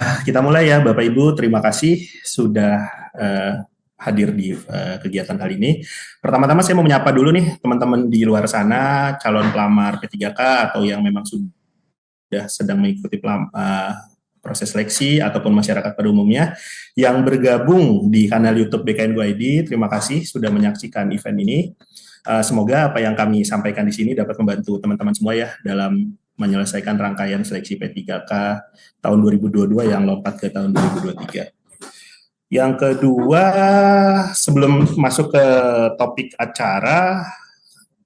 Kita mulai ya, Bapak Ibu. Terima kasih sudah hadir di kegiatan kali ini. Pertama-tama saya mau menyapa dulu nih teman-teman di luar sana, calon pelamar P3K atau yang memang sudah sedang mengikuti proses seleksi ataupun masyarakat pada umumnya yang bergabung di kanal YouTube BKN Go ID. Terima kasih sudah menyaksikan event ini. Semoga apa yang kami sampaikan di sini dapat membantu teman-teman semua ya dalam menyelesaikan rangkaian seleksi P3K tahun 2022 yang lompat ke tahun 2023. Yang kedua, sebelum masuk ke topik acara,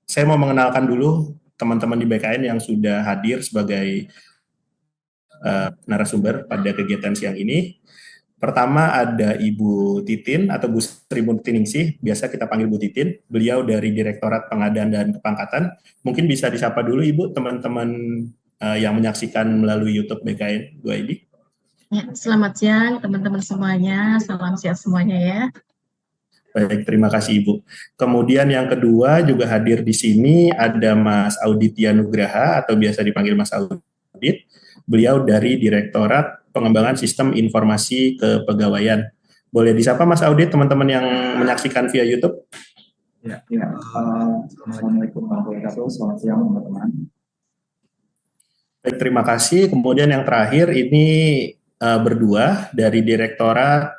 saya mau mengenalkan dulu teman-teman di BKN yang sudah hadir sebagai narasumber pada kegiatan siang ini. Pertama ada Ibu Titin atau Bu Sri Ningsih, biasa kita panggil Bu Titin. Beliau dari Direktorat Pengadaan dan Kepangkatan. Mungkin bisa disapa dulu Ibu, teman-teman yang menyaksikan melalui YouTube BKN Go ID. Ya, selamat siang teman-teman semuanya, salam sehat semuanya ya. Baik, terima kasih Ibu. Kemudian yang kedua juga hadir di sini ada Mas Auditya Nugraha atau biasa dipanggil Mas Audit. Beliau dari Direktorat Pengembangan Sistem Informasi Kepegawaian. Boleh disapa Mas Audit, teman-teman yang menyaksikan via YouTube? Assalamualaikum warahmatullahi wabarakatuh. Selamat siang teman-teman. Baik, terima kasih. Kemudian yang terakhir ini berdua dari Direktorat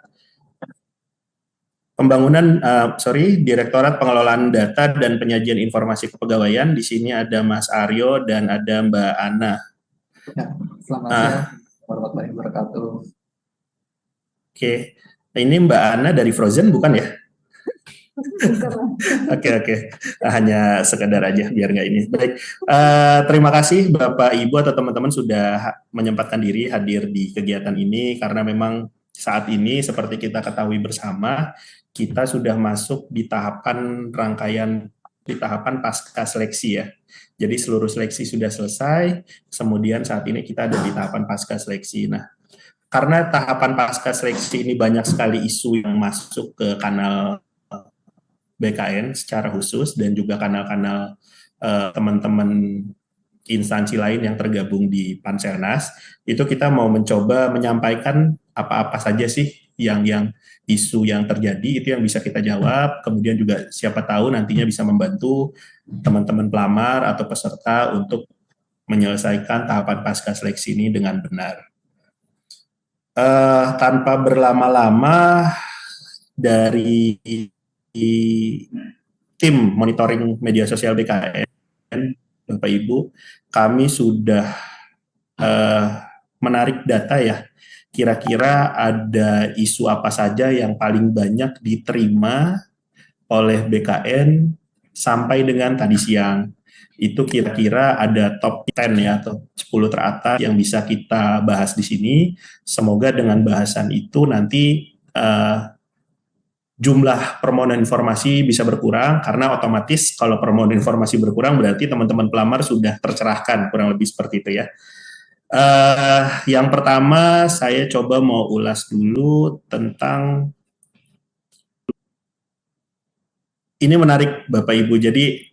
Pengelolaan Data dan Penyajian Informasi Kepegawaian. Di sini ada Mas Aryo dan ada Mbak Ana. Ya, selamat siang warahmatullahi wabarakatuh. Oke, ini Mbak Ana dari Frozen bukan ya? Oke. Hanya sekedar aja biar nggak ini. Baik, terima kasih Bapak Ibu atau teman-teman sudah menyempatkan diri hadir di kegiatan ini karena memang saat ini seperti kita ketahui bersama, kita sudah masuk di tahapan pasca seleksi ya. Jadi seluruh seleksi sudah selesai, kemudian saat ini kita ada di tahapan pasca seleksi. Nah, karena tahapan pasca seleksi ini banyak sekali isu yang masuk ke kanal BKN secara khusus dan juga kanal-kanal teman-teman instansi lain yang tergabung di Panselnas, itu kita mau mencoba menyampaikan apa-apa saja sih yang isu yang terjadi itu yang bisa kita jawab, kemudian juga siapa tahu nantinya bisa membantu teman-teman pelamar atau peserta untuk menyelesaikan tahapan pasca seleksi ini dengan benar. Tanpa berlama-lama, dari tim monitoring media sosial BKN, Bapak Ibu, kami sudah menarik data ya. Kira-kira ada isu apa saja yang paling banyak diterima oleh BKN sampai dengan tadi siang. Itu kira-kira ada top 10 ya atau 10 teratas yang bisa kita bahas di sini. Semoga dengan bahasan itu nanti jumlah permohonan informasi bisa berkurang karena otomatis kalau permohonan informasi berkurang berarti teman-teman pelamar sudah tercerahkan, kurang lebih seperti itu ya. Yang pertama saya coba mau ulas dulu tentang ini menarik Bapak Ibu. Jadi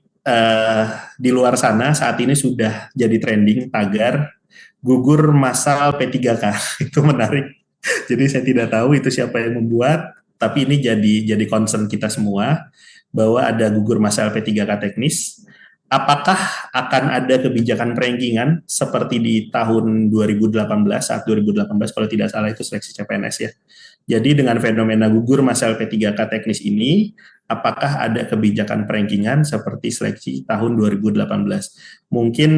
di luar sana saat ini sudah jadi trending tagar gugur massal P3K. Itu menarik. Jadi saya tidak tahu itu siapa yang membuat, tapi ini jadi concern kita semua bahwa ada gugur massal P3K teknis. Apakah akan ada kebijakan rankingan seperti di tahun 2018 saat 2018 kalau tidak salah itu seleksi CPNS ya. Jadi dengan fenomena gugur massal P3K teknis ini, apakah ada kebijakan rankingan seperti seleksi tahun 2018? Mungkin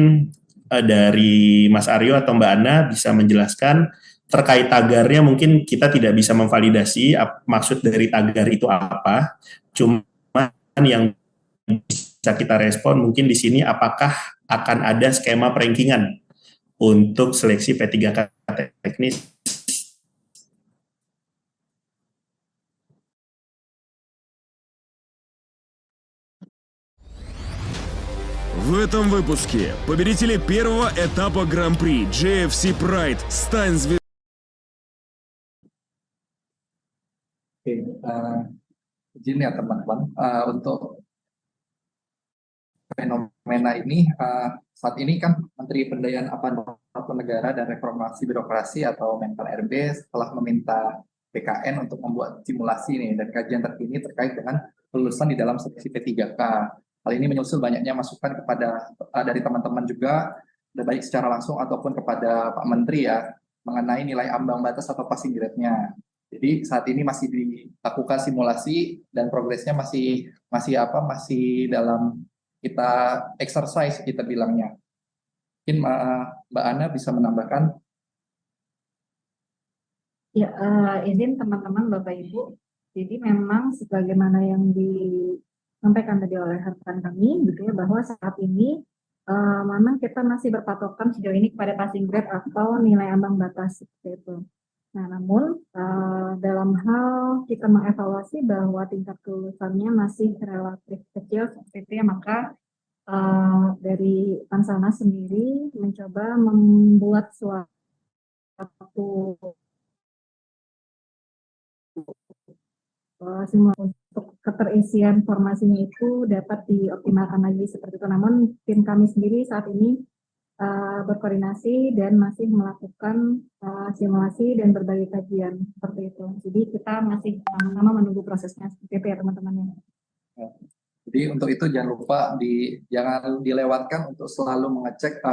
dari Mas Aryo atau Mbak Ana bisa menjelaskan terkait tagarnya. Mungkin kita tidak bisa memvalidasi maksud dari tagar itu apa, cuman yang bisa kita respon mungkin di sini apakah akan ada skema perankingan untuk seleksi P3K teknis. В этом выпуске победители первого этапа Гран-при JFC Pride стань звездой. Izin ya teman-teman, untuk fenomena ini saat ini kan Menteri Pendayaan Aparatur Negara dan Reformasi Birokrasi atau Menpan RB telah meminta BKN untuk membuat simulasi nih dan kajian terkini terkait dengan lulusan di dalam seleksi P3K. Hal ini menyusul banyaknya masukan kepada dari teman-teman juga, baik secara langsung ataupun kepada Pak Menteri ya, mengenai nilai ambang batas atau passing grade-nya. Jadi saat ini masih dilakukan simulasi dan progresnya masih dalam kita exercise kita bilangnya. Mungkin Mbak Ana bisa menambahkan. Ya, izin teman-teman Bapak Ibu. Jadi memang sebagaimana yang disampaikan tadi oleh rekan kami, gitu ya, bahwa saat ini memang kita masih berpatokan sejauh ini kepada passing grade atau nilai ambang batas seperti itu. Nah, namun dalam hal kita mengevaluasi bahwa tingkat kelulusannya masih relatif kecil seperti itu ya, maka dari Pansana sendiri mencoba membuat suatu simulasi untuk keterisian formasinya itu dapat dioptimalkan lagi seperti itu. Namun tim kami sendiri saat ini berkoordinasi dan masih melakukan simulasi dan berbagai kajian seperti itu. Jadi kita masih sama-sama menunggu prosesnya seperti itu ya teman-teman. Jadi untuk itu jangan lupa jangan dilewatkan untuk selalu mengecek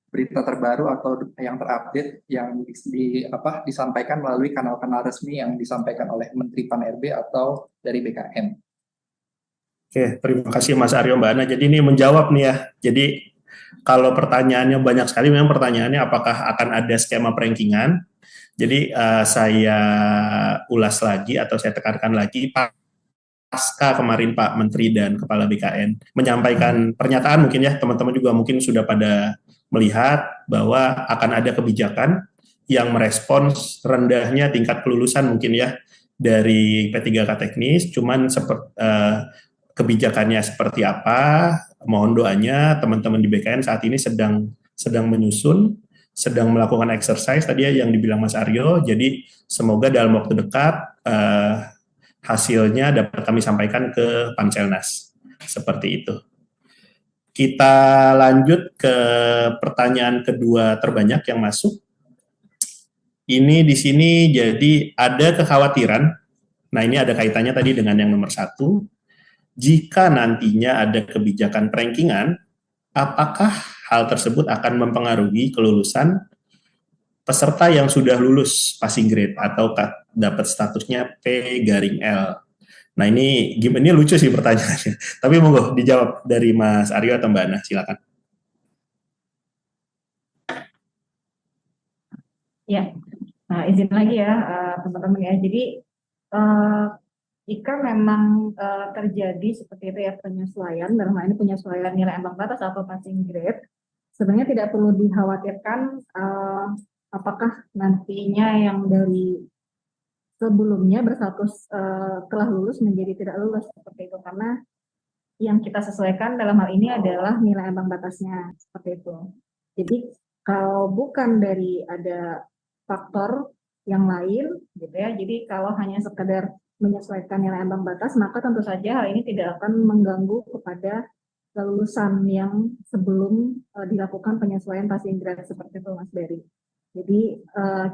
berita terbaru atau yang terupdate yang disampaikan melalui kanal-kanal resmi yang disampaikan oleh Menteri Pan RB atau dari BKN. Oke, terima kasih Mas Aryo, Mbak Ana. Jadi ini menjawab nih ya. Jadi kalau pertanyaannya banyak sekali, memang pertanyaannya apakah akan ada skema perankingan. Jadi saya ulas lagi atau saya tekankan lagi, pasca kemarin Pak Menteri dan Kepala BKN menyampaikan pernyataan, mungkin ya teman-teman juga mungkin sudah pada melihat bahwa akan ada kebijakan yang merespons rendahnya tingkat kelulusan mungkin ya dari P3K teknis, cuman kebijakannya seperti apa, mohon doanya teman-teman di BKN saat ini sedang menyusun, sedang melakukan exercise tadi ya yang dibilang Mas Aryo, jadi semoga dalam waktu dekat hasilnya dapat kami sampaikan ke Panselnas, seperti itu. Kita lanjut ke pertanyaan kedua terbanyak yang masuk. Ini di sini jadi ada kekhawatiran, nah ini ada kaitannya tadi dengan yang nomor 1, jika nantinya ada kebijakan perankingan, apakah hal tersebut akan mempengaruhi kelulusan peserta yang sudah lulus passing grade atau dapat statusnya P/L. Nah ini lucu sih pertanyaannya, tapi monggo dijawab dari Mas Aryo atau Mbak Ana, silakan. Ya, nah, izin lagi ya teman-teman ya. Jadi jika memang terjadi seperti itu ya penyesuaian, dalam hal ini penyesuaian nilai ambang batas atau passing grade, sebenarnya tidak perlu dikhawatirkan apakah nantinya yang dari sebelumnya berstatus telah lulus menjadi tidak lulus seperti itu, karena yang kita sesuaikan dalam hal ini adalah nilai ambang batasnya seperti itu. Jadi kalau bukan dari ada faktor yang lain gitu ya, jadi kalau hanya sekedar menyesuaikan nilai ambang batas, maka tentu saja hal ini tidak akan mengganggu kepada kelulusan yang sebelum dilakukan penyesuaian passing grade seperti itu Mas Berry. Jadi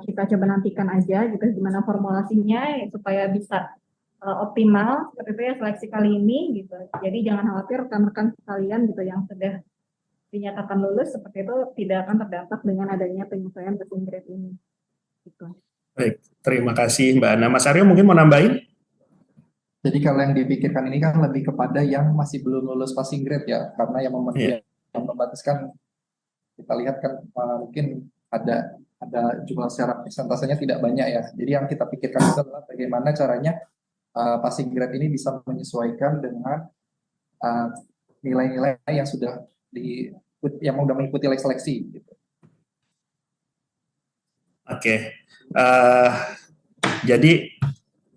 kita coba nantikan aja gitu gimana formulasinya supaya bisa optimal seperti itu ya seleksi kali ini gitu. Jadi jangan khawatir rekan-rekan sekalian gitu yang sudah dinyatakan lulus seperti itu tidak akan terdampak dengan adanya penyesuaian passing grade ini. Gitu. Baik, terima kasih Mbak Ana. Mas Aryo mungkin mau nambahin? Jadi kalau yang dipikirkan ini kan lebih kepada yang masih belum lulus passing grade ya, karena yang membataskan kita lihat kan mungkin ada jumlah secara persentasenya tidak banyak ya. Jadi yang kita pikirkan itu adalah bagaimana caranya passing grade ini bisa menyesuaikan dengan nilai-nilai yang sudah mengikuti seleksi. Gitu. Oke. Jadi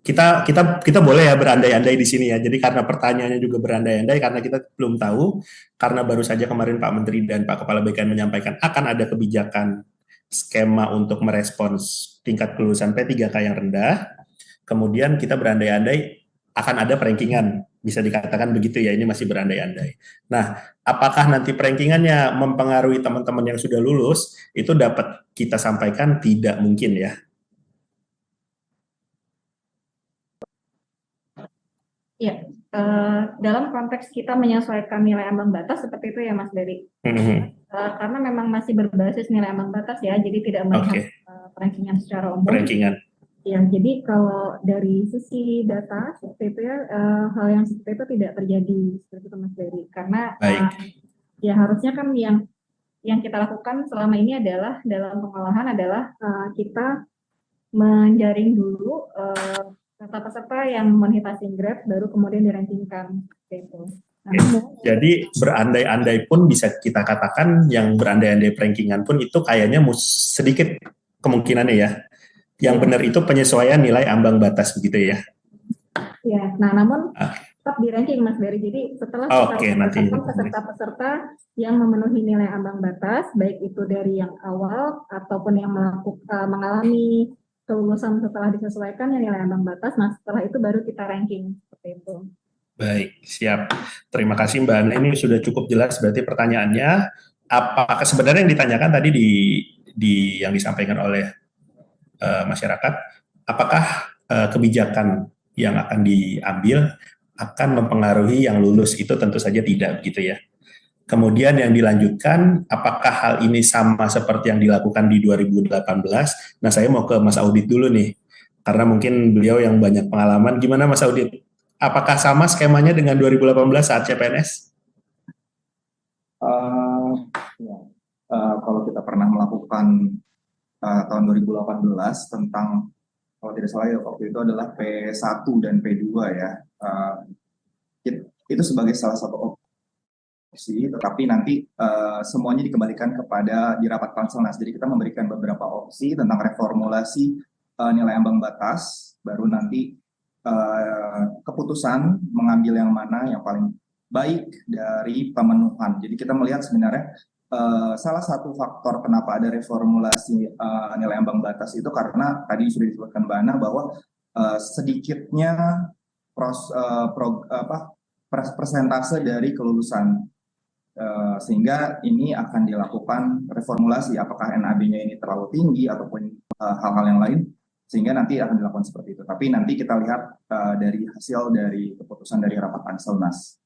kita boleh ya berandai-andai di sini ya. Jadi karena pertanyaannya juga berandai-andai karena kita belum tahu, karena baru saja kemarin Pak Menteri dan Pak Kepala BKN menyampaikan akan ada kebijakan skema untuk merespons tingkat kelulusan P3K yang rendah, kemudian kita berandai-andai akan ada perankingan bisa dikatakan begitu ya, ini masih berandai-andai. Nah, apakah nanti rankingannya mempengaruhi teman-teman yang sudah lulus, itu dapat kita sampaikan tidak mungkin ya. Ya, dalam konteks kita menyesuaikan nilai ambang batas seperti itu ya Mas Dery. Karena memang masih berbasis nilai ambang batas ya, jadi tidak melihat rankingan secara umum. Rankingan. Ya, jadi kalau dari sisi data seperti itu ya, hal yang seperti itu tidak terjadi seperti itu Mas Dery. Karena ya harusnya kan yang kita lakukan selama ini adalah dalam pengolahan adalah kita menjaring dulu peserta-peserta yang memenuhi passing grade, baru kemudian dirankingkan seperti itu. Jadi berandai-andai pun bisa kita katakan yang berandai-andai rankingan pun itu kayaknya sedikit kemungkinannya ya. Yang benar itu penyesuaian nilai ambang batas begitu ya. Ya, nah namun tetap di ranking Mas Dery. Jadi setelah peserta-peserta yang memenuhi nilai ambang batas, baik itu dari yang awal ataupun yang mengalami kelulusan setelah disesuaikan ya nilai ambang batas, nah setelah itu baru kita ranking seperti itu. Baik, siap. Terima kasih Mbak Ana. Ini sudah cukup jelas berarti pertanyaannya. Apakah sebenarnya yang ditanyakan tadi di yang disampaikan oleh masyarakat, apakah kebijakan yang akan diambil akan mempengaruhi yang lulus? Itu tentu saja tidak begitu ya. Kemudian yang dilanjutkan, apakah hal ini sama seperti yang dilakukan di 2018? Nah, saya mau ke Mas Audit dulu nih, karena mungkin beliau yang banyak pengalaman. Gimana Mas Audit? Apakah sama skemanya dengan 2018 saat CPNS? Kalau kita pernah melakukan tahun 2018 tentang, kalau tidak salah ya, waktu itu adalah P1 dan P2 ya, itu sebagai salah satu opsi, tetapi nanti semuanya dikembalikan kepada di rapat Panselnas. Jadi kita memberikan beberapa opsi tentang reformulasi nilai ambang batas, baru nanti keputusan mengambil yang mana yang paling baik dari pemenuhan. Jadi kita melihat sebenarnya salah satu faktor kenapa ada reformulasi nilai ambang batas itu karena tadi sudah disebutkan Mbak Ana bahwa sedikitnya persentase dari kelulusan, sehingga ini akan dilakukan reformulasi apakah NAB-nya ini terlalu tinggi ataupun hal-hal yang lain, sehingga nanti akan dilakukan seperti itu. Tapi nanti kita lihat dari hasil dari keputusan dari rapat Panselnas.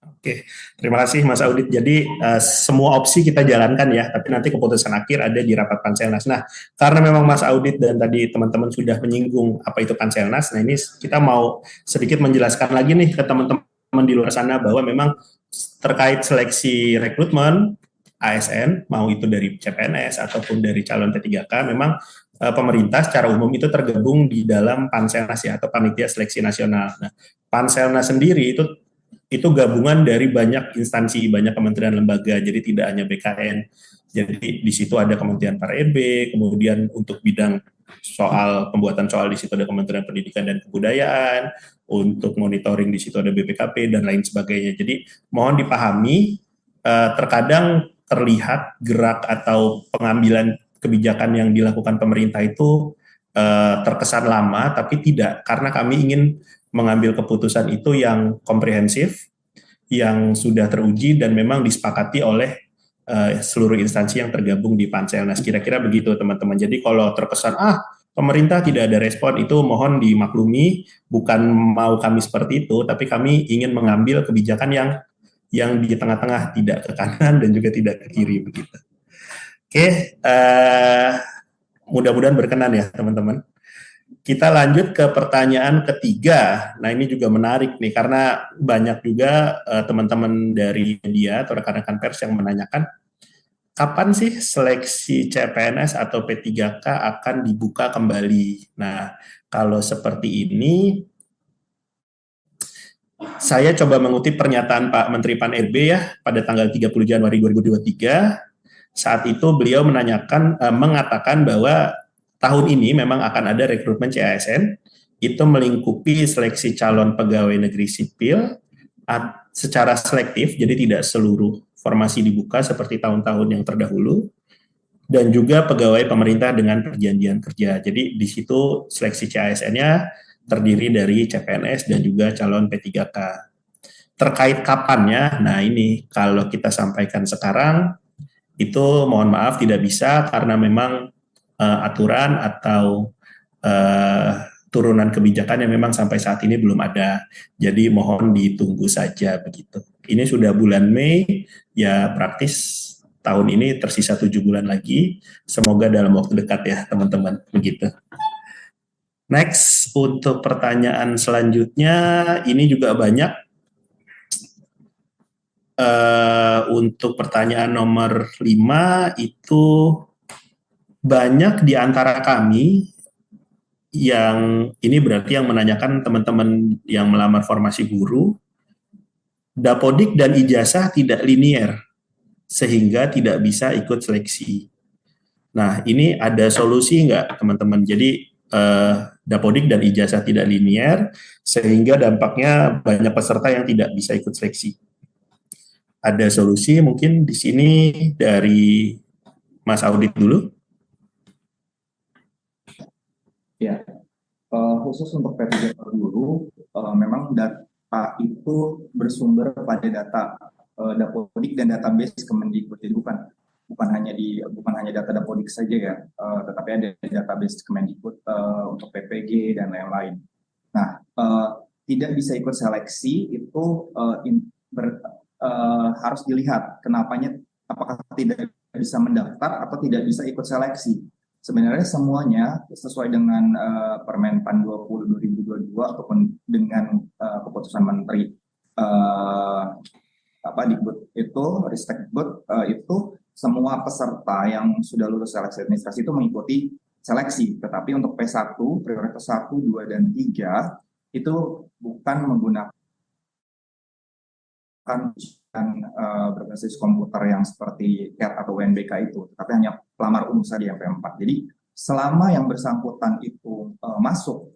Oke, terima kasih Mas Audit. Jadi semua opsi kita jalankan ya, tapi nanti keputusan akhir ada di rapat Panselnas. Nah, karena memang Mas Audit dan tadi teman-teman sudah menyinggung apa itu Panselnas, nah ini kita mau sedikit menjelaskan lagi nih ke teman-teman di luar sana bahwa memang terkait seleksi rekrutmen ASN, mau itu dari CPNS ataupun dari calon P3K, memang pemerintah secara umum itu tergabung di dalam Panselnas ya, atau Panitia Seleksi Nasional. Nah, Panselnas sendiri itu gabungan dari banyak instansi, banyak kementerian lembaga, jadi tidak hanya BKN. Jadi di situ ada Kementerian PAR-RB, kemudian untuk bidang soal pembuatan soal di situ ada Kementerian Pendidikan dan Kebudayaan, untuk monitoring di situ ada BPKP dan lain sebagainya. Jadi mohon dipahami, terkadang terlihat gerak atau pengambilan kebijakan yang dilakukan pemerintah itu terkesan lama, tapi tidak, karena kami ingin mengambil keputusan itu yang komprehensif, yang sudah teruji dan memang disepakati oleh seluruh instansi yang tergabung di Panselnas. Kira-kira begitu teman-teman. Jadi kalau terkesan pemerintah tidak ada respon, itu mohon dimaklumi, bukan mau kami seperti itu, tapi kami ingin mengambil kebijakan yang di tengah-tengah, tidak ke kanan dan juga tidak ke kiri begitu. Oke, mudah-mudahan berkenan ya teman-teman. Kita lanjut ke pertanyaan ketiga. Nah, ini juga menarik nih, karena banyak juga teman-teman dari media atau rekan-rekan pers yang menanyakan, kapan sih seleksi CPNS atau P3K akan dibuka kembali? Nah, kalau seperti ini, saya coba mengutip pernyataan Pak Menteri PAN-RB ya, pada tanggal 30 Januari 2023, saat itu beliau mengatakan bahwa tahun ini memang akan ada rekrutmen CASN, itu melingkupi seleksi calon pegawai negeri sipil secara selektif, jadi tidak seluruh formasi dibuka seperti tahun-tahun yang terdahulu, dan juga pegawai pemerintah dengan perjanjian kerja. Jadi di situ seleksi CASN-nya terdiri dari CPNS dan juga calon P3K. Terkait kapannya, nah ini kalau kita sampaikan sekarang, itu mohon maaf tidak bisa karena memang aturan atau turunan kebijakan yang memang sampai saat ini belum ada. Jadi mohon ditunggu saja begitu. Ini sudah bulan Mei, ya praktis tahun ini tersisa 7 bulan lagi. Semoga dalam waktu dekat ya teman-teman, begitu. Next, untuk pertanyaan selanjutnya, ini juga banyak. Untuk pertanyaan nomor 5, itu banyak di antara kami yang, ini berarti yang menanyakan teman-teman yang melamar formasi guru, Dapodik dan ijazah tidak linier, sehingga tidak bisa ikut seleksi. Nah, ini ada solusi nggak teman-teman? Jadi, Dapodik dan ijazah tidak linier, sehingga dampaknya banyak peserta yang tidak bisa ikut seleksi. Ada solusi mungkin di sini dari Mas Audit dulu. Ya, khusus untuk P3K guru, memang data itu bersumber pada data Dapodik dan database Kemendikbud. Jadi bukan hanya data Dapodik saja ya, tetapi ada database Kemendikbud untuk PPG dan lain-lain. Nah, tidak bisa ikut seleksi itu harus dilihat kenapanya, apakah tidak bisa mendaftar atau tidak bisa ikut seleksi. Sebenarnya semuanya sesuai dengan Permenpan 20/2022 ataupun dengan keputusan Menteri Dikbud itu, Ristekbud itu, semua peserta yang sudah lulus seleksi administrasi itu mengikuti seleksi. Tetapi untuk P1, prioritas 1, 2, dan 3 itu bukan menggunakan berbasis komputer yang seperti CAT atau UNBK itu, tapi hanya pelamar umum saja yang P4. Jadi selama yang bersangkutan itu masuk,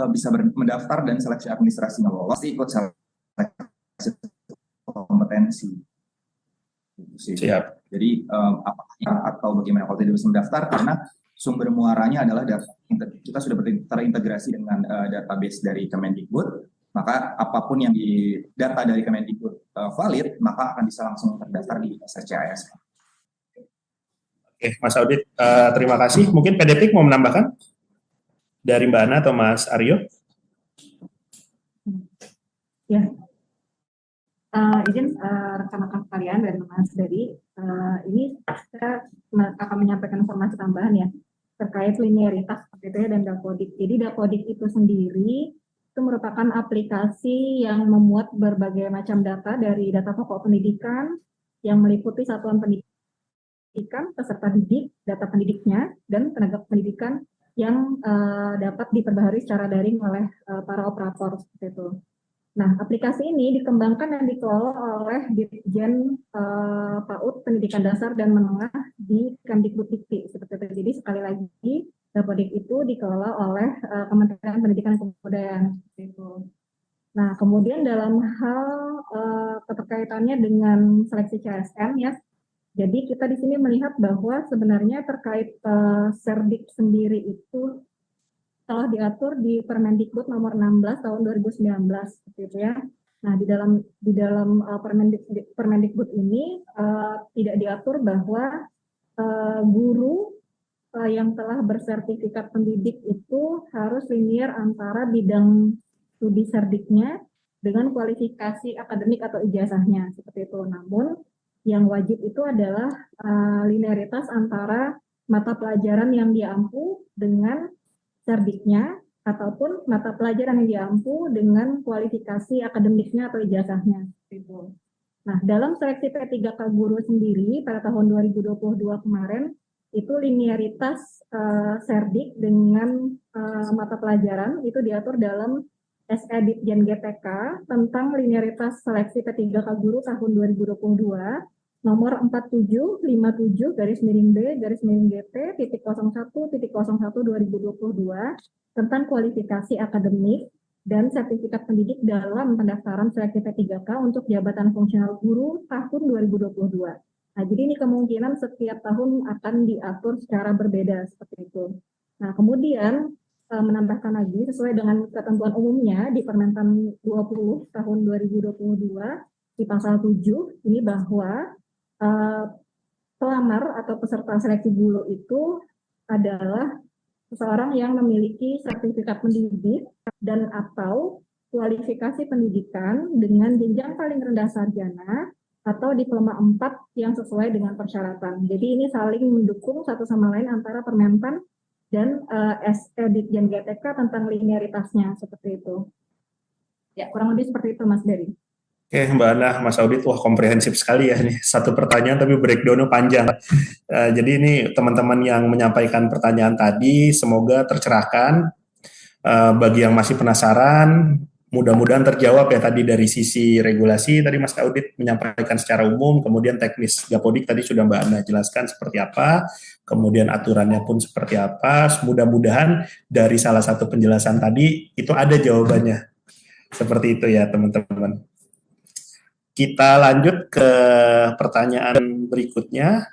bisa mendaftar dan seleksi administrasinya lolos, ikut seleksi kompetensi. Siap. Jadi apakah atau bagaimana kalau tidak bisa mendaftar, karena sumber muaranya adalah data, kita sudah terintegrasi dengan database dari Kemendikbud, maka apapun yang di data dari Kemendikbud valid, maka akan bisa langsung terdaftar di SRCAS. Oke, Mas Audit, terima kasih. Mungkin PDPIK mau menambahkan dari Mbak Ana atau Mas Aryo? Ya, izin rekan-rekan sekalian dan Mas Dedi, ini saya akan menyampaikan informasi tambahan ya terkait linearitas seperti itu ya dan Dapodik. Jadi Dapodik itu sendiri itu merupakan aplikasi yang memuat berbagai macam data dari data pokok pendidikan yang meliputi satuan pendidikan, peserta didik, data pendidiknya, dan tenaga pendidikan yang dapat diperbaharui secara daring oleh para operator seperti itu. Nah, aplikasi ini dikembangkan dan dikelola oleh Ditjen PAUD Pendidikan Dasar dan Menengah di Kemdikbuddikti seperti itu. Jadi sekali lagi Dapodik itu dikelola oleh Kementerian Pendidikan dan Kebudayaan seperti itu. Nah, kemudian dalam hal keterkaitannya dengan seleksi CSN ya. Jadi kita di sini melihat bahwa sebenarnya terkait Serdik sendiri itu telah diatur di Permendikbud nomor 16 tahun 2019 seperti itu ya. Nah, di dalam Permendikbud ini tidak diatur bahwa guru yang telah bersertifikat pendidik itu harus linear antara bidang studi serdiknya dengan kualifikasi akademik atau ijazahnya seperti itu. Namun yang wajib itu adalah linearitas antara mata pelajaran yang diampu dengan serdiknya ataupun mata pelajaran yang diampu dengan kualifikasi akademiknya atau ijazahnya. Gitu. Nah, dalam seleksi P3K guru sendiri pada tahun 2022 kemarin, itu linearitas serdik dengan mata pelajaran itu diatur dalam SE Ditjen GTK tentang linearitas seleksi P3K guru tahun 2022 nomor 4757-B-GT.01.01/2022 tentang kualifikasi akademik dan sertifikat pendidik dalam pendaftaran seleksi P3K untuk jabatan fungsional guru tahun 2022. Nah, jadi ini kemungkinan setiap tahun akan diatur secara berbeda seperti itu. Nah, kemudian menambahkan lagi sesuai dengan ketentuan umumnya di Permentan 20 tahun 2022 di pasal 7 ini bahwa pelamar atau peserta seleksi guru itu adalah seseorang yang memiliki sertifikat pendidik dan atau kualifikasi pendidikan dengan jenjang paling rendah sarjana atau diploma 4 yang sesuai dengan persyaratan. Jadi ini saling mendukung satu sama lain antara Permentan dan Ditjen GTK tentang linearitasnya seperti itu. Ya, kurang lebih seperti itu Mas Dery. Oke, Mbak Ana, Mas Audit, wah komprehensif sekali ya nih. Satu pertanyaan tapi breakdown-nya panjang. Jadi ini teman-teman yang menyampaikan pertanyaan tadi, semoga tercerahkan. Bagi yang masih penasaran, mudah-mudahan terjawab ya tadi dari sisi regulasi, tadi Mas Audit menyampaikan secara umum, kemudian teknis Gapodik tadi sudah Mbak Ana jelaskan seperti apa, kemudian aturannya pun seperti apa. Mudah-mudahan dari salah satu penjelasan tadi itu ada jawabannya. Seperti itu ya teman-teman. Kita lanjut ke pertanyaan berikutnya.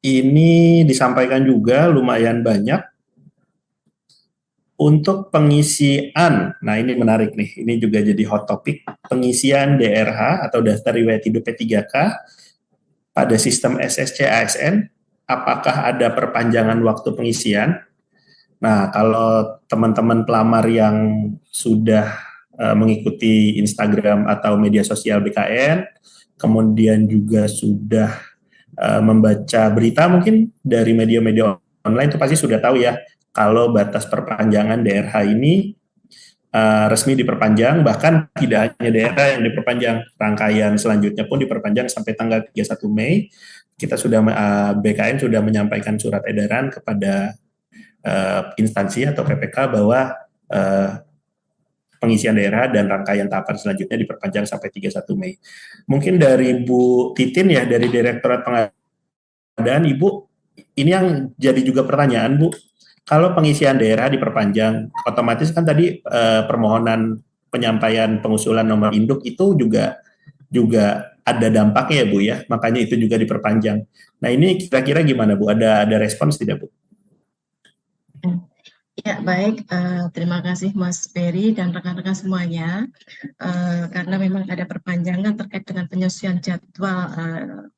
Ini disampaikan juga lumayan banyak. Untuk pengisian, nah ini menarik nih, ini juga jadi hot topic, pengisian DRH atau daftar riwayat hidup P3K pada sistem SSC ASN, apakah ada perpanjangan waktu pengisian? Nah, kalau teman-teman pelamar yang sudah mengikuti Instagram atau media sosial BKN, kemudian juga sudah membaca berita mungkin dari media-media online itu pasti sudah tahu ya, kalau batas perpanjangan DRH ini resmi diperpanjang, bahkan tidak hanya DRH yang diperpanjang, rangkaian selanjutnya pun diperpanjang sampai tanggal 31 Mei. Kita sudah BKN sudah menyampaikan surat edaran kepada instansi atau PPK bahwa pengisian daerah dan rangkaian tahapan selanjutnya diperpanjang sampai 31 Mei. Mungkin dari Bu Titin ya, dari Direktorat Pengadaan, Ibu, ini yang jadi juga pertanyaan Bu, kalau pengisian daerah diperpanjang, otomatis kan tadi permohonan penyampaian pengusulan nomor induk itu juga ada dampaknya ya Bu ya, makanya itu juga diperpanjang. Nah ini kira-kira gimana Bu, ada respons tidak Bu? Ya, baik. Terima kasih Mas Ferry dan rekan-rekan semuanya. Karena memang ada perpanjangan terkait dengan penyesuaian jadwal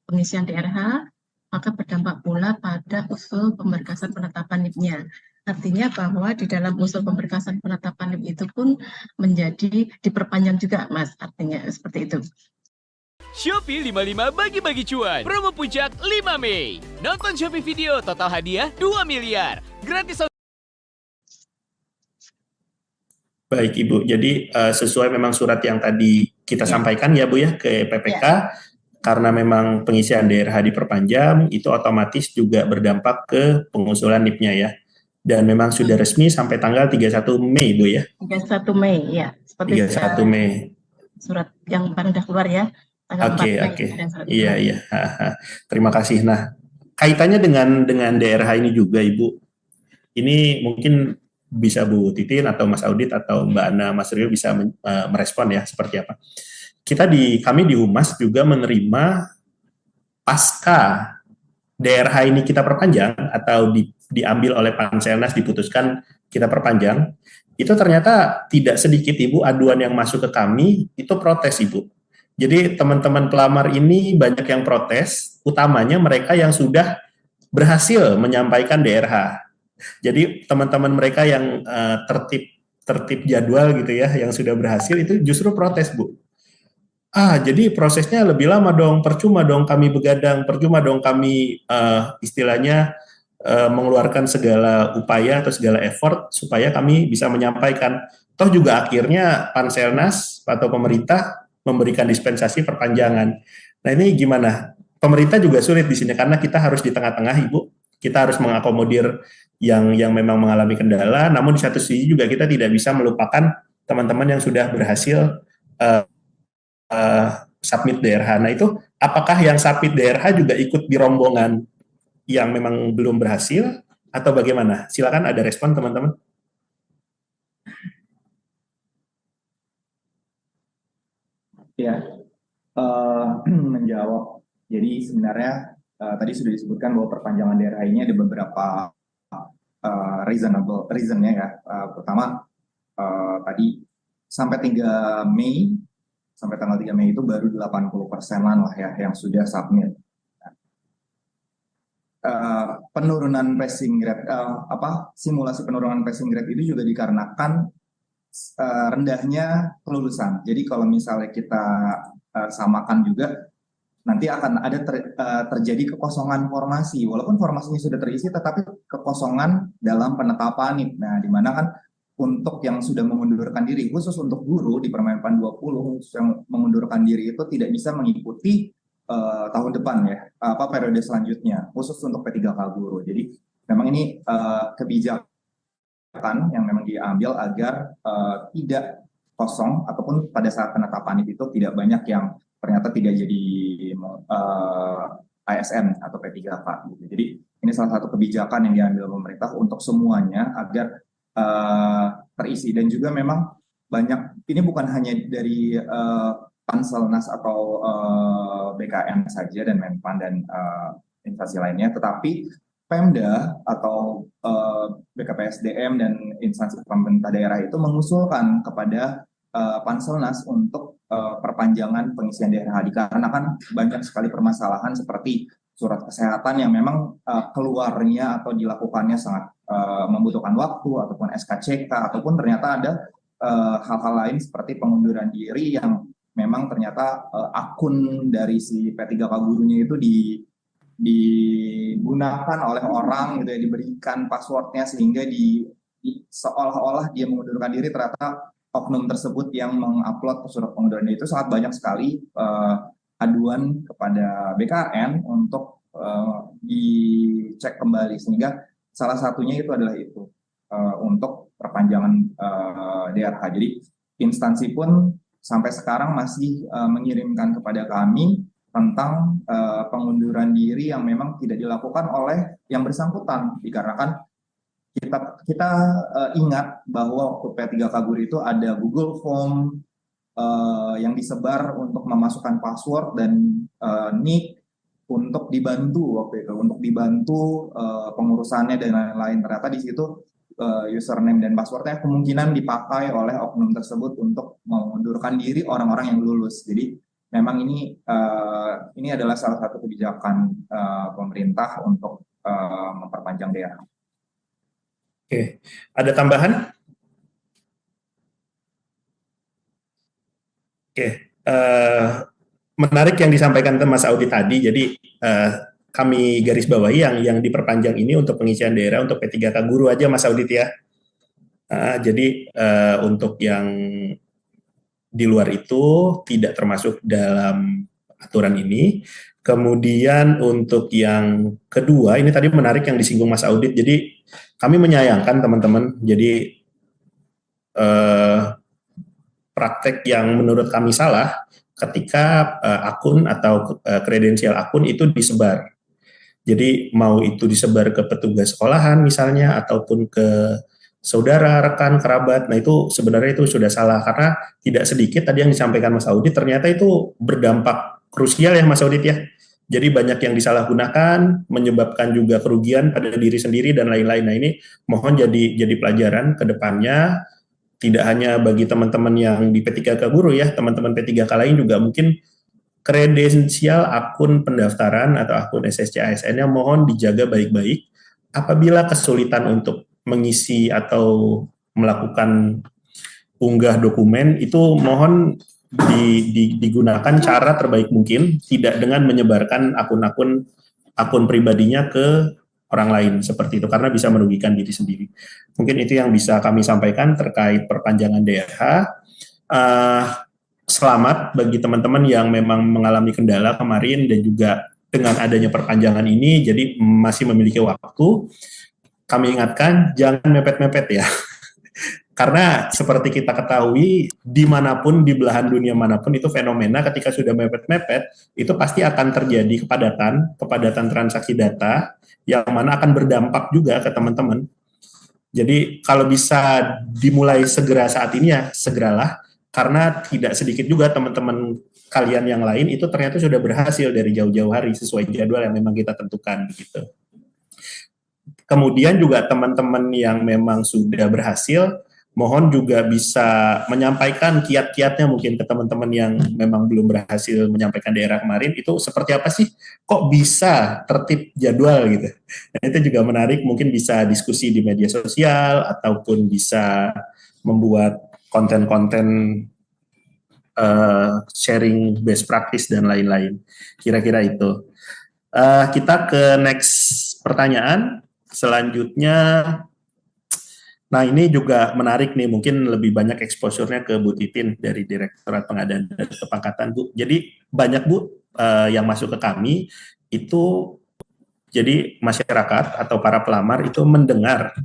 pengisian DRH, maka berdampak pula pada usul pemberkasan penetapan NIP-nya. Artinya bahwa di dalam usul pemberkasan penetapan NIP itu pun menjadi diperpanjang juga, Mas. Artinya seperti itu. Shopee 55 bagi-bagi cuan. Promo puncak 5 Mei. Nonton Shopee Video total hadiah 2 miliar. Gratis. Baik Ibu, jadi sesuai memang surat yang tadi kita sampaikan ya Bu ya ke PPK, karena memang pengisian DRH diperpanjang, itu otomatis juga berdampak ke pengusulan NIP-nya ya. Dan memang sudah resmi sampai tanggal 31 Mei Bu ya. 31 Mei ya. Seperti 31 Mei. Surat yang baru udah keluar ya. Oke. Iya. Terima kasih. Nah, kaitannya dengan DRH ini juga Ibu. Ini mungkin bisa Bu Titin atau Mas Audit atau Mbak Ana, Mas Rio bisa merespon ya seperti apa. Kami di Humas juga menerima pasca DRH ini kita perpanjang atau diambil oleh Panselnas diputuskan kita perpanjang, itu ternyata tidak sedikit Ibu aduan yang masuk ke kami itu protes Ibu. Jadi teman-teman pelamar ini banyak yang protes, utamanya mereka yang sudah berhasil menyampaikan DRH. Jadi teman-teman mereka yang tertib jadwal gitu ya, yang sudah berhasil itu justru protes Bu. Jadi prosesnya lebih lama dong, percuma dong kami begadang, percuma dong kami istilahnya mengeluarkan segala upaya atau segala effort supaya kami bisa menyampaikan. Toh juga akhirnya Panselnas atau pemerintah memberikan dispensasi perpanjangan. Nah ini gimana? Pemerintah juga sulit di sini karena kita harus di tengah-tengah Ibu. Kita harus mengakomodir yang memang mengalami kendala, namun di satu sisi juga kita tidak bisa melupakan teman-teman yang sudah berhasil submit DRH. Nah itu apakah yang submit DRH juga ikut di rombongan yang memang belum berhasil atau bagaimana? Silakan ada respon teman-teman. Ya, menjawab. Jadi sebenarnya tadi sudah disebutkan bahwa perpanjangan DRH ini ada beberapa reasonnya ya. Pertama tadi sampai 3 Mei sampai tanggal 3 Mei itu baru 80%-an lah ya yang sudah submit. Penurunan passing grade simulasi penurunan passing grade itu juga dikarenakan rendahnya kelulusan. Jadi kalau misalnya kita samakan juga nanti akan ada terjadi kekosongan formasi, walaupun formasinya sudah terisi tetapi kekosongan dalam penetapan NIP. Nah, di mana kan untuk yang sudah mengundurkan diri, khusus untuk guru di Permenpan 20 yang mengundurkan diri itu tidak bisa mengikuti tahun depan ya, periode selanjutnya, khusus untuk P3K guru. Jadi memang ini kebijakan yang memang diambil agar tidak kosong ataupun pada saat penetapan itu tidak banyak yang ternyata tidak jadi ASN atau P3K gitu. Jadi ini salah satu kebijakan yang diambil pemerintah untuk semuanya agar terisi. Dan juga memang banyak, ini bukan hanya dari Panselnas atau BKN saja dan Menpan dan instansi lainnya, tetapi Pemda atau BKPSDM dan instansi pemerintah daerah itu mengusulkan kepada Panselnas untuk perpanjangan pengisian DRH dikarenakan banyak sekali permasalahan seperti surat kesehatan yang memang keluarnya atau dilakukannya sangat membutuhkan waktu, ataupun SKCK, ataupun ternyata ada hal-hal lain seperti pengunduran diri yang memang ternyata akun dari si P3K gurunya itu digunakan oleh orang gitu ya, diberikan passwordnya sehingga seolah-olah dia mengundurkan diri, ternyata oknum tersebut yang mengupload surat pengunduran diri itu sangat banyak sekali aduan kepada BKN untuk dicek kembali, sehingga salah satunya itu adalah itu untuk perpanjangan DRH. Jadi instansi pun sampai sekarang masih mengirimkan kepada kami tentang pengunduran diri yang memang tidak dilakukan oleh yang bersangkutan, dikarenakan kita ingat bahwa waktu P3K guru itu ada Google Form yang disebar untuk memasukkan password dan nick untuk dibantu waktu itu, untuk dibantu pengurusannya dan lain-lain. Ternyata di situ username dan passwordnya kemungkinan dipakai oleh oknum tersebut untuk mengundurkan diri orang-orang yang lulus. Jadi memang ini adalah salah satu kebijakan pemerintah untuk memperpanjang DRH. Oke, ada tambahan? Oke, menarik yang disampaikan Mas Audi tadi. Jadi kami garis bawahi yang diperpanjang ini untuk pengisian daerah untuk P3K guru aja, Mas Audit ya. Jadi untuk yang di luar itu tidak termasuk dalam aturan ini. Kemudian untuk yang kedua, ini tadi menarik yang disinggung Mas Audit. Jadi kami menyayangkan teman-teman. Jadi praktek yang menurut kami salah ketika akun atau kredensial akun itu disebar. Jadi mau itu disebar ke petugas sekolahan misalnya, ataupun ke saudara, rekan, kerabat. Nah itu sebenarnya itu sudah salah, karena tidak sedikit tadi yang disampaikan Mas Audit ternyata itu berdampak krusial ya Mas Audit ya. Jadi banyak yang disalahgunakan, menyebabkan juga kerugian pada diri sendiri dan lain-lain. Nah ini mohon jadi pelajaran ke depannya, tidak hanya bagi teman-teman yang di P3K guru ya, teman-teman P3K lain juga mungkin kredensial akun pendaftaran atau akun SSC ASN-nya mohon dijaga baik-baik. Apabila kesulitan untuk mengisi atau melakukan unggah dokumen, itu mohon digunakan cara terbaik mungkin, tidak dengan menyebarkan akun pribadinya ke orang lain seperti itu, karena bisa merugikan diri sendiri. Mungkin itu yang bisa kami sampaikan terkait perpanjangan DRH. Selamat bagi teman-teman yang memang mengalami kendala kemarin, dan juga dengan adanya perpanjangan ini jadi masih memiliki waktu. Kami ingatkan jangan mepet-mepet ya. Karena seperti kita ketahui, dimanapun, di belahan dunia manapun, itu fenomena ketika sudah mepet-mepet, itu pasti akan terjadi kepadatan transaksi data, yang mana akan berdampak juga ke teman-teman. Jadi kalau bisa dimulai segera saat ini ya, segeralah, karena tidak sedikit juga teman-teman kalian yang lain itu ternyata sudah berhasil dari jauh-jauh hari, sesuai jadwal yang memang kita tentukan, gitu. Kemudian juga teman-teman yang memang sudah berhasil, mohon juga bisa menyampaikan kiat-kiatnya mungkin ke teman-teman yang memang belum berhasil menyampaikan daerah kemarin, itu seperti apa sih? Kok bisa tertib jadwal gitu? Nah, itu juga menarik, mungkin bisa diskusi di media sosial, ataupun bisa membuat konten-konten sharing best practice dan lain-lain. Kira-kira itu. Kita ke next pertanyaan. Selanjutnya, nah ini juga menarik nih, mungkin lebih banyak exposure-nya ke Bu Titin dari Direktorat Pengadaan dan Kepangkatan, Bu. Jadi banyak, Bu, yang masuk ke kami, itu jadi masyarakat atau para pelamar itu mendengar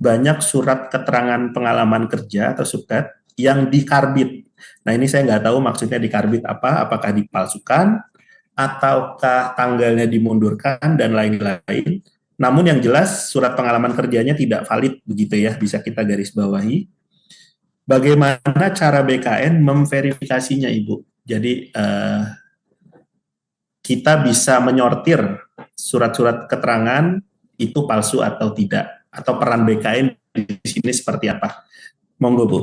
banyak surat keterangan pengalaman kerja atau suket yang dikarbit. Nah ini saya nggak tahu maksudnya dikarbit apa, apakah dipalsukan, ataukah tanggalnya dimundurkan, dan lain-lain. Namun yang jelas surat pengalaman kerjanya tidak valid, begitu ya, bisa kita garis bawahi. Bagaimana cara BKN memverifikasinya, Ibu? Jadi kita bisa menyortir surat-surat keterangan itu palsu atau tidak, atau peran BKN di sini seperti apa? Monggo, Bu.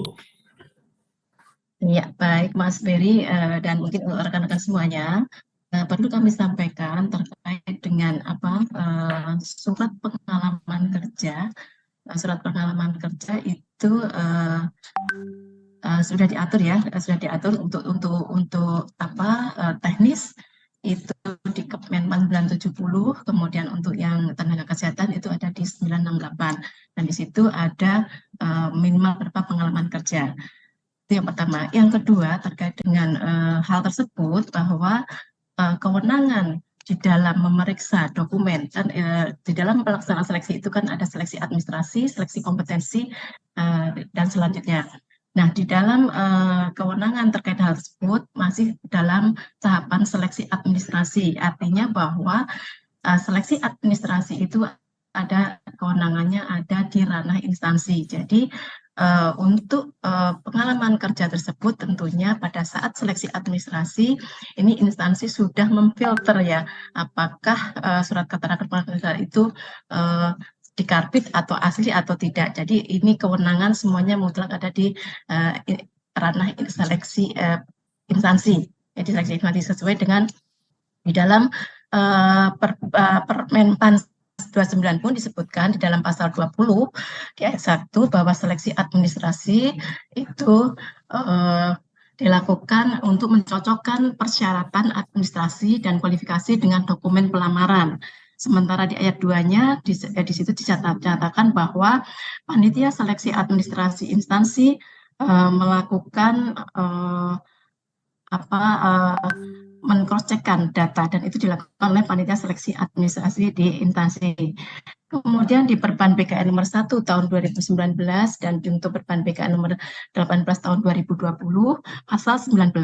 Ya, baik Mas Ferry dan mungkin rekan-rekan semuanya. Perlu kami sampaikan terkait dengan surat pengalaman kerja. Surat pengalaman kerja itu sudah diatur ya, sudah diatur untuk teknis itu di Kemenpan 970, kemudian untuk yang tenaga kesehatan itu ada di 968, dan di situ ada minimal berapa pengalaman kerja. Itu yang pertama. Yang kedua terkait dengan hal tersebut, bahwa kewenangan di dalam memeriksa dokumen dan di dalam pelaksanaan seleksi itu kan ada seleksi administrasi, seleksi kompetensi, dan selanjutnya. Nah, di dalam kewenangan terkait hal tersebut masih dalam tahapan seleksi administrasi, artinya bahwa seleksi administrasi itu ada kewenangannya ada di ranah instansi. Jadi untuk pengalaman kerja tersebut tentunya pada saat seleksi administrasi ini instansi sudah memfilter ya, apakah surat keterangan kerja itu dikarbit atau asli atau tidak. Jadi ini kewenangan semuanya mutlak ada di ranah seleksi instansi. Jadi seleksi instansi sesuai dengan di dalam Permenpan 29 pun disebutkan di dalam pasal 20 di ayat 1 bahwa seleksi administrasi itu dilakukan untuk mencocokkan persyaratan administrasi dan kualifikasi dengan dokumen pelamaran. Sementara di ayat 2-nya di situ dicatatkan bahwa panitia seleksi administrasi instansi melakukan men-cross-check-kan data, dan itu dilakukan oleh panitia seleksi administrasi di instansi. Kemudian di Perban BKN nomor 1 tahun 2019 dan untuk Perban BKN nomor 18 tahun 2020 pasal 19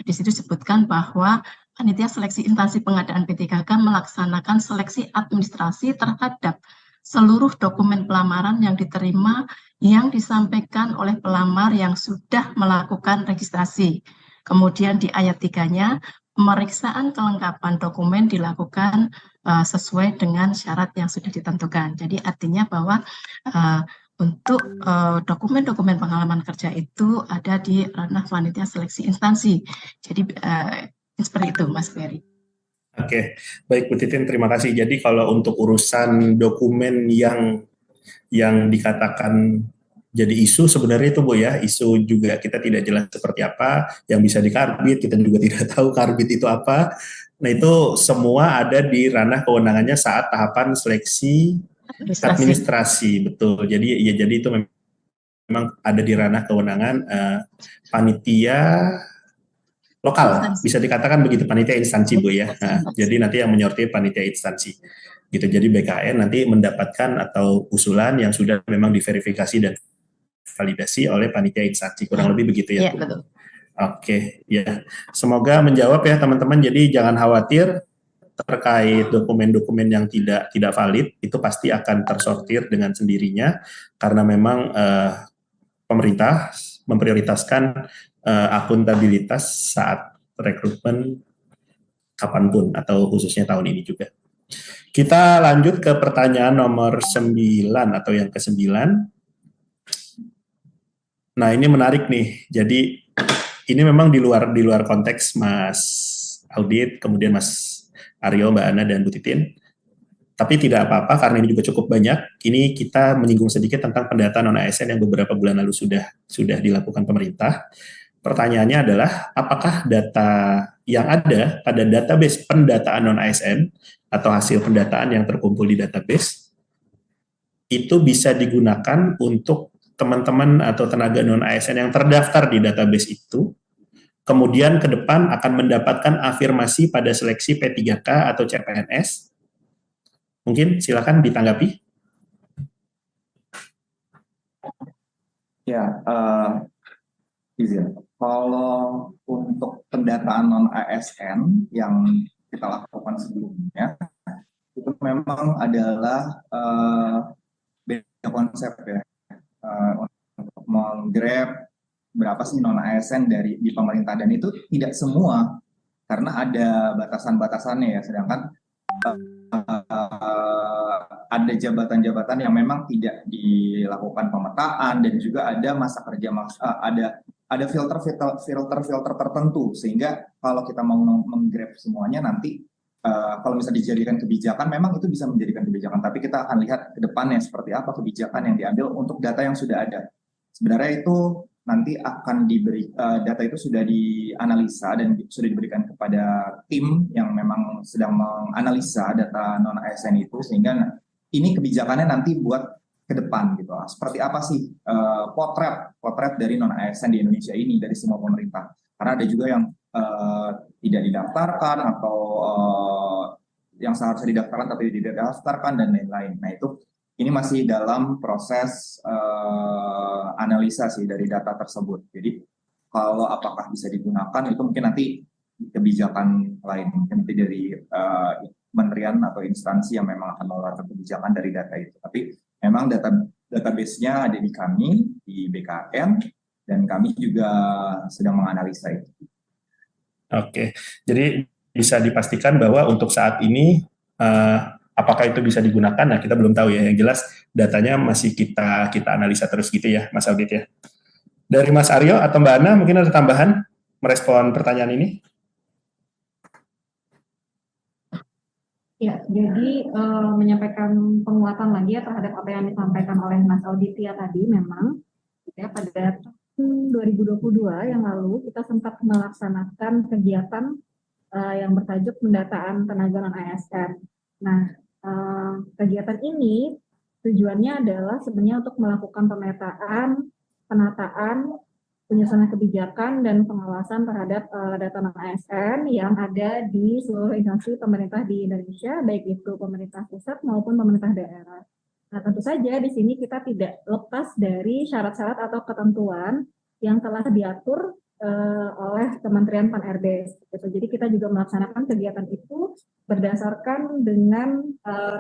di situ disebutkan bahwa panitia seleksi instansi pengadaan P3K melaksanakan seleksi administrasi terhadap seluruh dokumen pelamaran yang diterima yang disampaikan oleh pelamar yang sudah melakukan registrasi. Kemudian di ayat 3-nya, pemeriksaan kelengkapan dokumen dilakukan sesuai dengan syarat yang sudah ditentukan. Jadi artinya bahwa untuk dokumen-dokumen pengalaman kerja itu ada di ranah panitia seleksi instansi. Jadi seperti itu, Mas Ferry. Oke, baik Bu Titin, terima kasih. Jadi kalau untuk urusan dokumen yang dikatakan jadi isu, sebenarnya itu Bu ya, isu juga kita tidak jelas seperti apa, yang bisa dikarbit, kita juga tidak tahu karbit itu apa. Nah itu semua ada di ranah kewenangannya saat tahapan seleksi administrasi, betul. Jadi ya, jadi itu memang ada di ranah kewenangan panitia lokal, bisa dikatakan begitu, panitia instansi Bu ya. Nah, jadi nanti yang menyortir panitia instansi. Gitu. Jadi BKN nanti mendapatkan atau usulan yang sudah memang diverifikasi dan validasi oleh panitia instansi, kurang lebih begitu ya, Bu? Betul. Oke, ya. Semoga menjawab ya teman-teman. Jadi jangan khawatir terkait dokumen-dokumen yang tidak valid, itu pasti akan tersortir dengan sendirinya karena memang pemerintah memprioritaskan akuntabilitas saat rekrutmen kapanpun atau khususnya tahun ini juga. Kita lanjut ke pertanyaan nomor 9 atau yang ke-9. Nah, ini menarik nih. Jadi ini memang di luar konteks Mas Audit, kemudian Mas Aryo, Mbak Ana, dan Bu Titin. Tapi tidak apa-apa karena ini juga cukup banyak. Ini kita menyinggung sedikit tentang pendataan non-ASN yang beberapa bulan lalu sudah dilakukan pemerintah. Pertanyaannya adalah, apakah data yang ada pada database pendataan non-ASN atau hasil pendataan yang terkumpul di database itu bisa digunakan untuk teman-teman atau tenaga non-ASN yang terdaftar di database itu, kemudian ke depan akan mendapatkan afirmasi pada seleksi P3K atau CPNS? Mungkin silakan ditanggapi. Ya, izin. Kalau untuk pendataan non-ASN yang kita lakukan sebelumnya, itu memang adalah beda konsep ya. Untuk menggrab berapa sih non-ASN di pemerintah, dan itu tidak semua karena ada batasan-batasannya ya, sedangkan ada jabatan-jabatan yang memang tidak dilakukan pemetaan, dan juga ada masa kerja ada filter tertentu, sehingga kalau kita mau menggrab semuanya nanti kalau misalnya dijadikan kebijakan, memang itu bisa menjadikan kebijakan, tapi kita akan lihat ke depannya seperti apa kebijakan yang diambil untuk data yang sudah ada. Sebenarnya itu nanti akan data itu sudah dianalisa dan sudah diberikan kepada tim yang memang sedang menganalisa data non-ASN itu, sehingga ini kebijakannya nanti buat ke depan gitu. Seperti apa sih potret dari non-ASN di Indonesia ini dari semua pemerintah? Karena ada juga yang tidak didaftarkan atau yang seharusnya didaftarkan tapi tidak didaftarkan dan lain-lain. Nah, ini masih dalam proses analisa sih dari data tersebut. Jadi kalau apakah bisa digunakan itu mungkin nanti kebijakan lain, nanti dari kementerian atau instansi yang memang akan mengeluarkan kebijakan dari data itu. Tapi memang database-nya ada di kami di BKN, dan kami juga sedang menganalisa itu. Oke, jadi bisa dipastikan bahwa untuk saat ini apakah itu bisa digunakan? Nah, kita belum tahu ya. Yang jelas datanya masih kita analisa terus gitu ya, Mas Audit ya. Dari Mas Aryo atau Mbak Ana, mungkin ada tambahan merespon pertanyaan ini? Ya, jadi menyampaikan penguatan lagi ya terhadap apa yang disampaikan oleh Mas Audit ya tadi, memang ya pada tahun 2022 yang lalu kita sempat melaksanakan kegiatan yang bertajuk pendataan tenaga non-ASN. Nah, kegiatan ini tujuannya adalah sebenarnya untuk melakukan pemetaan, penataan, penyusunan kebijakan, dan pengawasan terhadap data non-ASN yang ada di seluruh instansi pemerintah di Indonesia, baik itu pemerintah pusat maupun pemerintah daerah. Nah, tentu saja di sini kita tidak lepas dari syarat-syarat atau ketentuan yang telah diatur oleh Kementerian Pan-RB. Jadi kita juga melaksanakan kegiatan itu berdasarkan dengan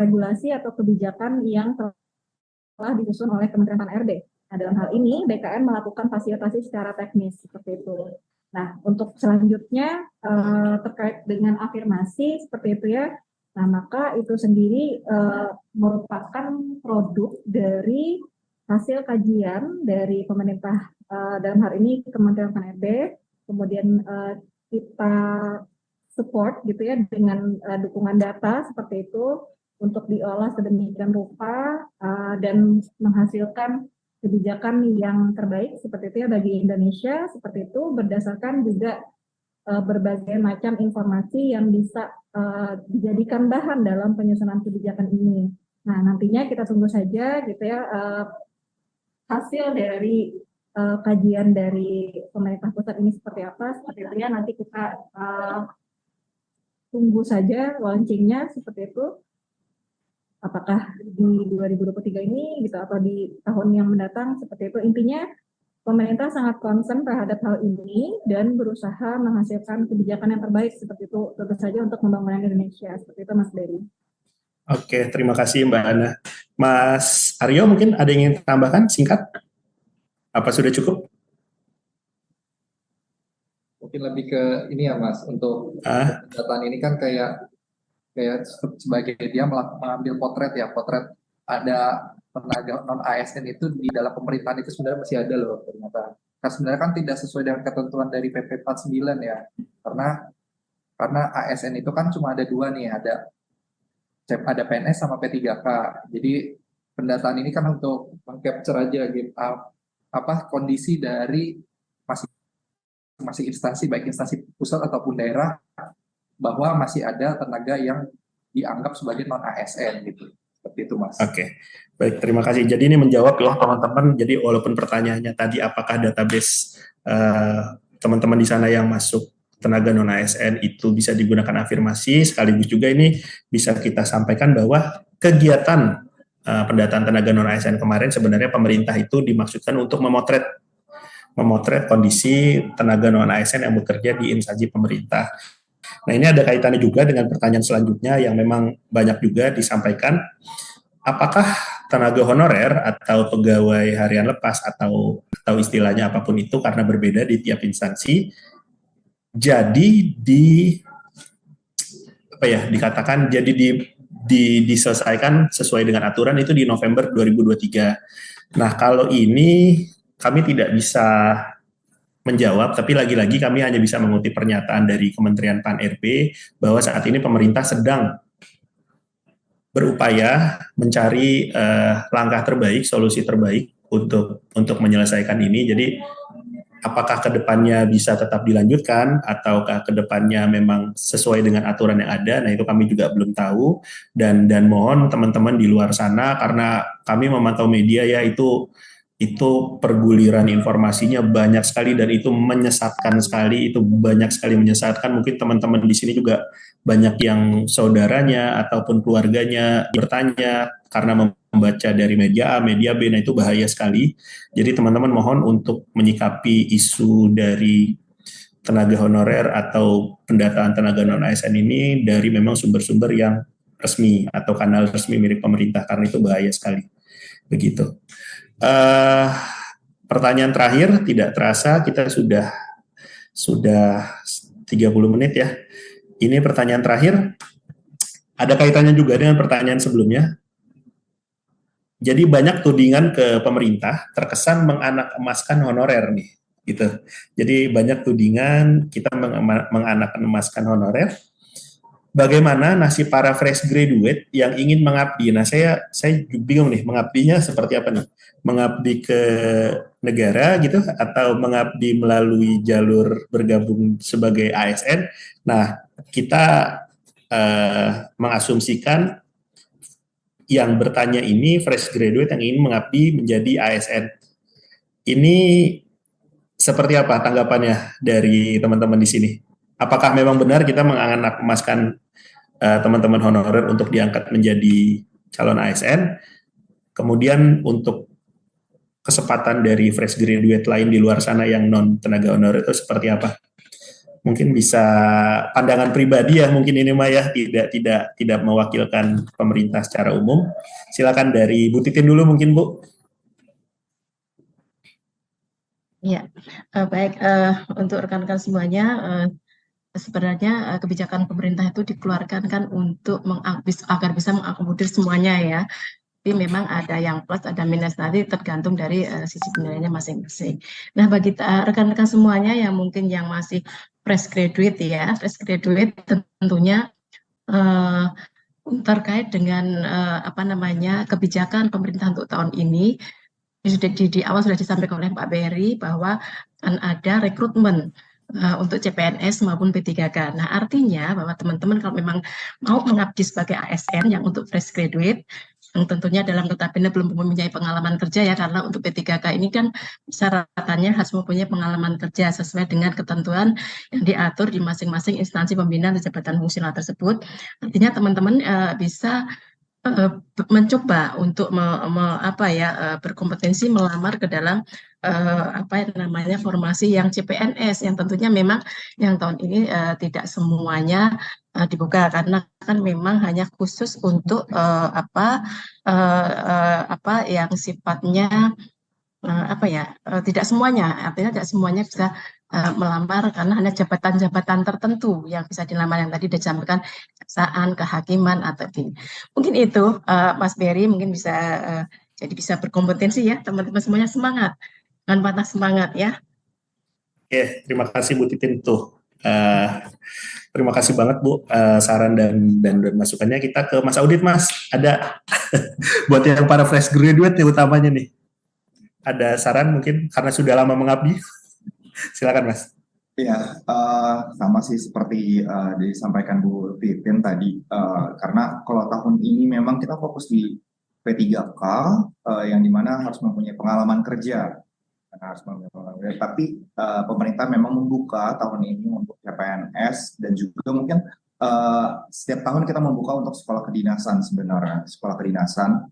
regulasi atau kebijakan yang telah disusun oleh Kementerian Pan-RB. Nah, dalam hal ini BKN melakukan fasilitasi secara teknis seperti itu. Nah, untuk selanjutnya terkait dengan afirmasi seperti itu ya. Nah, maka itu sendiri merupakan produk dari hasil kajian dari pemerintah, dalam hal ini Kementerian Pan-RB, kemudian kita support gitu ya dengan dukungan data seperti itu untuk diolah sedemikian rupa dan menghasilkan kebijakan yang terbaik seperti itu ya bagi Indonesia, seperti itu berdasarkan juga berbagai macam informasi yang bisa dijadikan bahan dalam penyusunan kebijakan ini. Nah, nantinya kita tunggu saja gitu ya hasil dari kajian dari pemerintah pusat ini seperti apa, seperti itu ya nanti kita tunggu saja launchingnya seperti itu. Apakah di 2023 ini gitu atau di tahun yang mendatang seperti itu. Intinya pemerintah sangat concern terhadap hal ini dan berusaha menghasilkan kebijakan yang terbaik seperti itu, tentu saja untuk pembangunan Indonesia. Seperti itu, Mas Berry. Oke, terima kasih Mbak Ana. Mas Aryo, mungkin ada yang ingin tambahkan singkat? Apa sudah cukup? Mungkin lebih ke ini ya Mas, untuk pendataan ini kan kayak kayak sebagai dia mengambil potret ada tenaga non ASN itu di dalam pemerintahan itu sebenarnya masih ada loh ternyata. Kan sebenarnya kan tidak sesuai dengan ketentuan dari PP 49 ya, karena ASN itu kan cuma ada dua nih, ada PNS sama P3K. Jadi pendataan ini kan untuk meng-capture aja gitu, kondisi dari masing-masing instansi, baik instansi pusat ataupun daerah, bahwa masih ada tenaga yang dianggap sebagai non ASN gitu. Seperti itu, Mas. Oke, baik, terima kasih. Jadi ini menjawab ya teman-teman. Jadi walaupun pertanyaannya tadi apakah database teman-teman di sana yang masuk tenaga non ASN itu bisa digunakan afirmasi, sekaligus juga ini bisa kita sampaikan bahwa kegiatan pendataan tenaga non ASN kemarin sebenarnya pemerintah itu dimaksudkan untuk memotret kondisi tenaga non ASN yang bekerja di instansi pemerintah. Nah, ini ada kaitannya juga dengan pertanyaan selanjutnya yang memang banyak juga disampaikan. Apakah tenaga honorer atau pegawai harian lepas atau istilahnya apapun itu karena berbeda di tiap instansi, jadi diselesaikan sesuai dengan aturan itu di November 2023. Nah, kalau ini kami tidak bisa menjawab, tapi lagi-lagi kami hanya bisa mengutip pernyataan dari Kementerian Pan-RB bahwa saat ini pemerintah sedang berupaya mencari langkah terbaik, solusi terbaik untuk menyelesaikan ini. Jadi apakah kedepannya bisa tetap dilanjutkan ataukah kedepannya memang sesuai dengan aturan yang ada? Nah, itu kami juga belum tahu, dan mohon teman-teman di luar sana, karena kami memantau media ya, itu perguliran informasinya banyak sekali dan itu menyesatkan sekali, itu banyak sekali menyesatkan. Mungkin teman-teman di sini juga banyak yang saudaranya ataupun keluarganya bertanya karena membaca dari media A, media B, nah itu bahaya sekali. Jadi teman-teman mohon untuk menyikapi isu dari tenaga honorer atau pendataan tenaga non-ASN ini dari memang sumber-sumber yang resmi atau kanal resmi milik pemerintah, karena itu bahaya sekali. Begitu. Pertanyaan terakhir, tidak terasa kita sudah 30 menit ya. Ini pertanyaan terakhir, ada kaitannya juga dengan pertanyaan sebelumnya. Jadi banyak tudingan ke pemerintah terkesan menganak-emaskan honorer nih, gitu. Jadi banyak tudingan kita menganak-emaskan honorer. Bagaimana nasib para fresh graduate yang ingin mengabdi? Nah, saya bingung nih, mengabdinya seperti apa nih? Mengabdi ke negara gitu atau mengabdi melalui jalur bergabung sebagai ASN? Nah, kita mengasumsikan yang bertanya ini fresh graduate yang ingin mengabdi menjadi ASN. Ini seperti apa tanggapannya dari teman-teman di sini? Apakah memang benar kita menganak-emaskan teman-teman honorer untuk diangkat menjadi calon ASN? Kemudian untuk kesempatan dari fresh graduate lain di luar sana yang non tenaga honorer itu seperti apa? Mungkin bisa pandangan pribadi ya, mungkin ini Mah ya, tidak mewakilkan pemerintah secara umum. Silakan dari Bu Titin dulu mungkin, Bu. Ya, baik, untuk rekan-rekan semuanya, sebenarnya kebijakan pemerintah itu dikeluarkan kan untuk agar bisa mengakomodir semuanya ya. Tapi memang ada yang plus, ada minus, nanti tergantung dari sisi penilaiannya masing-masing. Nah, bagi rekan-rekan semuanya yang mungkin yang masih fresh graduate ya, fresh graduate tentunya terkait dengan kebijakan pemerintah untuk tahun ini, di awal sudah disampaikan oleh Pak Berry bahwa akan ada rekrutmen untuk CPNS maupun P3K. Nah, artinya bahwa teman-teman kalau memang mau mengabdi sebagai ASN yang untuk fresh graduate, yang tentunya dalam notabene belum mempunyai pengalaman kerja ya, karena untuk P3K ini kan syaratannya harus mempunyai pengalaman kerja sesuai dengan ketentuan yang diatur di masing-masing instansi pembinaan atau jabatan fungsional tersebut. Artinya teman-teman bisa mencoba untuk berkompetensi melamar ke dalam formasi yang CPNS, yang tentunya memang yang tahun ini tidak semuanya dibuka, karena kan memang hanya khusus untuk yang sifatnya tidak semuanya, artinya tidak semuanya bisa melamar karena hanya jabatan-jabatan tertentu yang bisa dilamar yang tadi disampaikan kejaksaan, kehakiman atau gini. Mungkin itu Mas Berry mungkin bisa jadi bisa berkompetensi ya teman-teman semuanya, semangat, jangan patah semangat ya. Oke, terima kasih Bu Titin tuh. Terima kasih banget Bu saran dan masukannya. Kita ke Mas Audit Mas. Ada buat yang para fresh graduate nih utamanya nih. Ada saran mungkin karena sudah lama mengabdi. Silakan Mas. Ya, sama sih seperti disampaikan Bu Titin tadi. Karena kalau tahun ini memang kita fokus di P3K yang dimana harus mempunyai pengalaman kerja. Tapi pemerintah memang membuka tahun ini untuk CPNS dan juga mungkin setiap tahun kita membuka untuk sekolah kedinasan sebenarnya, sekolah kedinasan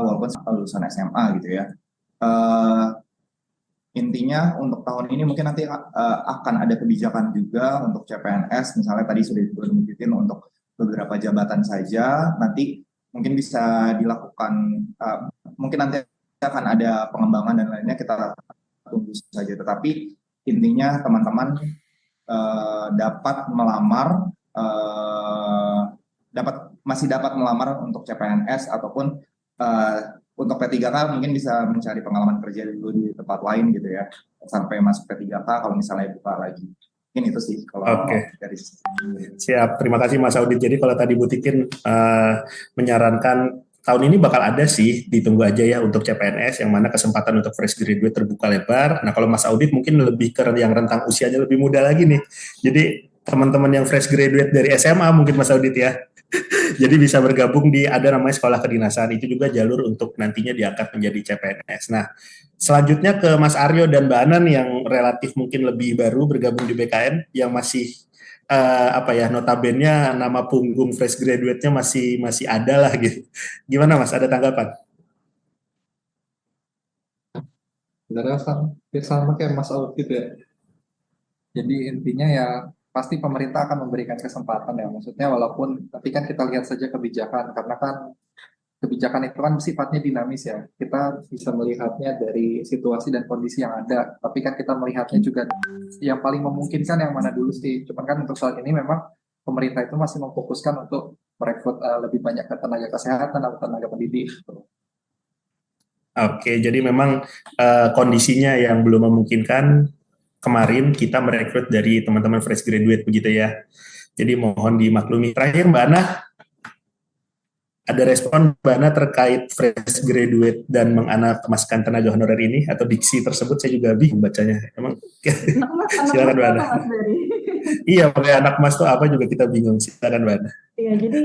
walaupun lulusan SMA gitu ya. Intinya untuk tahun ini mungkin nanti akan ada kebijakan juga untuk CPNS, misalnya tadi sudah disebutin untuk beberapa jabatan saja, nanti mungkin bisa dilakukan, mungkin nanti akan ada pengembangan dan lainnya, kita tunggu saja. Tetapi intinya teman-teman dapat melamar, masih dapat melamar untuk CPNS ataupun untuk P3K mungkin bisa mencari pengalaman kerja dulu di tempat lain gitu ya, sampai masuk P3K kalau misalnya buka lagi. Mungkin itu sih kalau dari Siap, terima kasih Mas Audit. Jadi kalau tadi Bu Titin menyarankan tahun ini bakal ada sih, ditunggu aja ya untuk CPNS, yang mana kesempatan untuk fresh graduate terbuka lebar. Nah kalau Mas Audit mungkin lebih ke yang rentang usianya lebih muda lagi nih. Jadi teman-teman yang fresh graduate dari SMA mungkin Mas Audit ya. Jadi bisa bergabung di ada namanya sekolah kedinasan, itu juga jalur untuk nantinya diangkat menjadi CPNS. Nah selanjutnya ke Mas Aryo dan Mbak Anan yang relatif mungkin lebih baru bergabung di BKN, yang masih notabene nama punggung fresh graduate-nya masih ada lah gitu. Gimana Mas, ada tanggapan? Sebenarnya sama kayak Mas Audit ya. Jadi intinya ya pasti pemerintah akan memberikan kesempatan ya, maksudnya walaupun, tapi kan kita lihat saja kebijakan, karena kan kebijakan itu kan sifatnya dinamis ya, kita bisa melihatnya dari situasi dan kondisi yang ada, tapi kan kita melihatnya juga yang paling memungkinkan yang mana dulu sih. Cuman kan untuk saat ini memang pemerintah itu masih memfokuskan untuk merekrut lebih banyak ke tenaga kesehatan atau tenaga pendidik gitu. Oke, jadi memang kondisinya yang belum memungkinkan. Kemarin kita merekrut dari teman-teman fresh graduate begitu ya. Jadi mohon dimaklumi. Terakhir Mbak Ana, ada respon Mbak Ana terkait fresh graduate dan mengemaskan tenaga honorer ini atau diksi tersebut? Saya juga bingung bacanya. Emang silakan Mbak Ana. Iya, pakai anak mas tuh apa juga kita bingung. Silakan Mbak Ana. Iya, jadi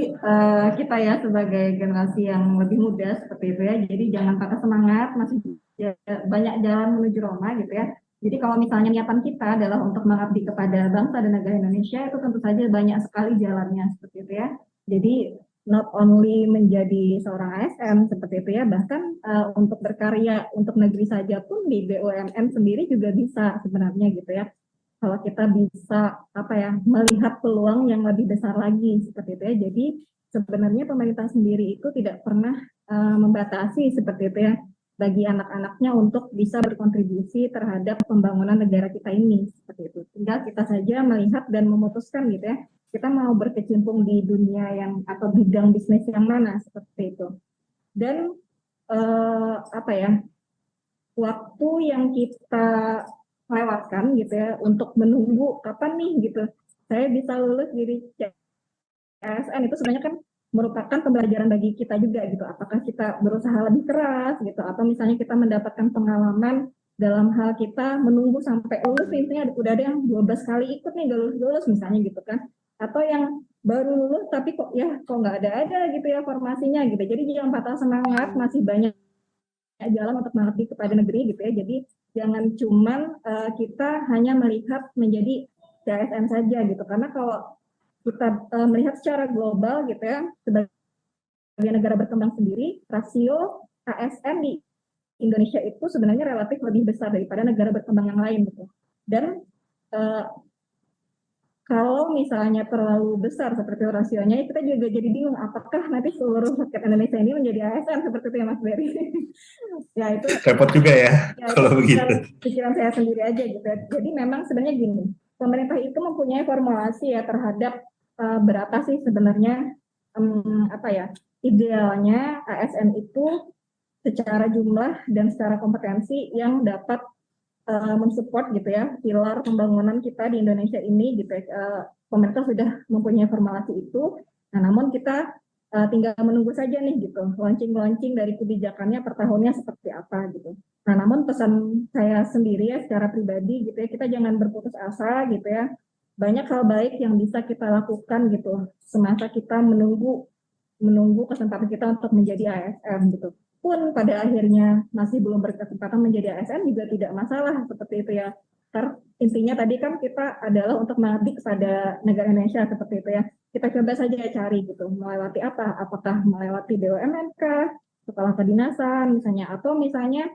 kita ya sebagai generasi yang lebih muda seperti itu ya. Jadi jangan patah semangat, masih banyak jalan menuju Roma gitu ya. Jadi kalau misalnya niatan kita adalah untuk mengabdi kepada bangsa dan negara Indonesia, itu tentu saja banyak sekali jalannya seperti itu ya. Jadi not only menjadi seorang ASN seperti itu ya, bahkan untuk berkarya untuk negeri saja pun di BUMN sendiri juga bisa sebenarnya gitu ya. Kalau kita bisa melihat peluang yang lebih besar lagi seperti itu ya. Jadi sebenarnya pemerintah sendiri itu tidak pernah membatasi seperti itu ya, bagi anak-anaknya untuk bisa berkontribusi terhadap pembangunan negara kita ini seperti itu. Tinggal kita saja melihat dan memutuskan gitu ya, kita mau berkecimpung di dunia yang atau bidang bisnis yang mana seperti itu. Dan waktu yang kita lewatkan gitu ya untuk menunggu kapan nih gitu saya bisa lulus dari ASN, itu sebenarnya kan merupakan pembelajaran bagi kita juga gitu. Apakah kita berusaha lebih keras gitu, atau misalnya kita mendapatkan pengalaman dalam hal kita menunggu sampai lulus, intinya udah ada yang 12 kali ikut nih gak lulus misalnya gitu kan, atau yang baru lulus tapi kok nggak ada gitu ya formasinya gitu. Jadi jangan patah semangat, masih banyak jalan untuk mengabdi kepada negeri gitu ya. Jadi jangan cuman kita hanya melihat menjadi ASN saja gitu, karena kalau kita melihat secara global gitu ya, sebagai negara berkembang sendiri, rasio ASN di Indonesia itu sebenarnya relatif lebih besar daripada negara berkembang yang lain gitu. Dan kalau misalnya terlalu besar seperti rasionya, kita juga jadi bingung apakah nanti seluruh rakyat Indonesia ini menjadi ASN seperti itu ya Mas Berry. Ya itu Repot juga ya ya itu kalau begitu. pikiran saya sendiri aja gitu ya. Jadi memang sebenarnya gini, pemerintah itu mempunyai formulasi ya terhadap berapa sih sebenarnya apa ya idealnya ASN itu secara jumlah dan secara kompetensi yang dapat mensupport gitu ya pilar pembangunan kita di Indonesia ini gitu ya. Pemerintah sudah mempunyai formulasi itu. Nah, namun kita tinggal menunggu saja nih gitu launching dari kebijakannya per tahunnya seperti apa gitu. Nah, namun pesan saya sendiri ya secara pribadi gitu ya, kita jangan berputus asa gitu ya. Banyak hal baik yang bisa kita lakukan gitu semasa kita menunggu kesempatan kita untuk menjadi ASN gitu. Pun pada akhirnya masih belum berkesempatan menjadi ASN juga tidak masalah seperti itu ya. Karena intinya tadi kan kita adalah untuk mengabdi kepada negara Indonesia seperti itu ya. Kita coba saja cari gitu, melewati apa? Apakah melewati BUMN kah, kepala kedinasan misalnya, atau misalnya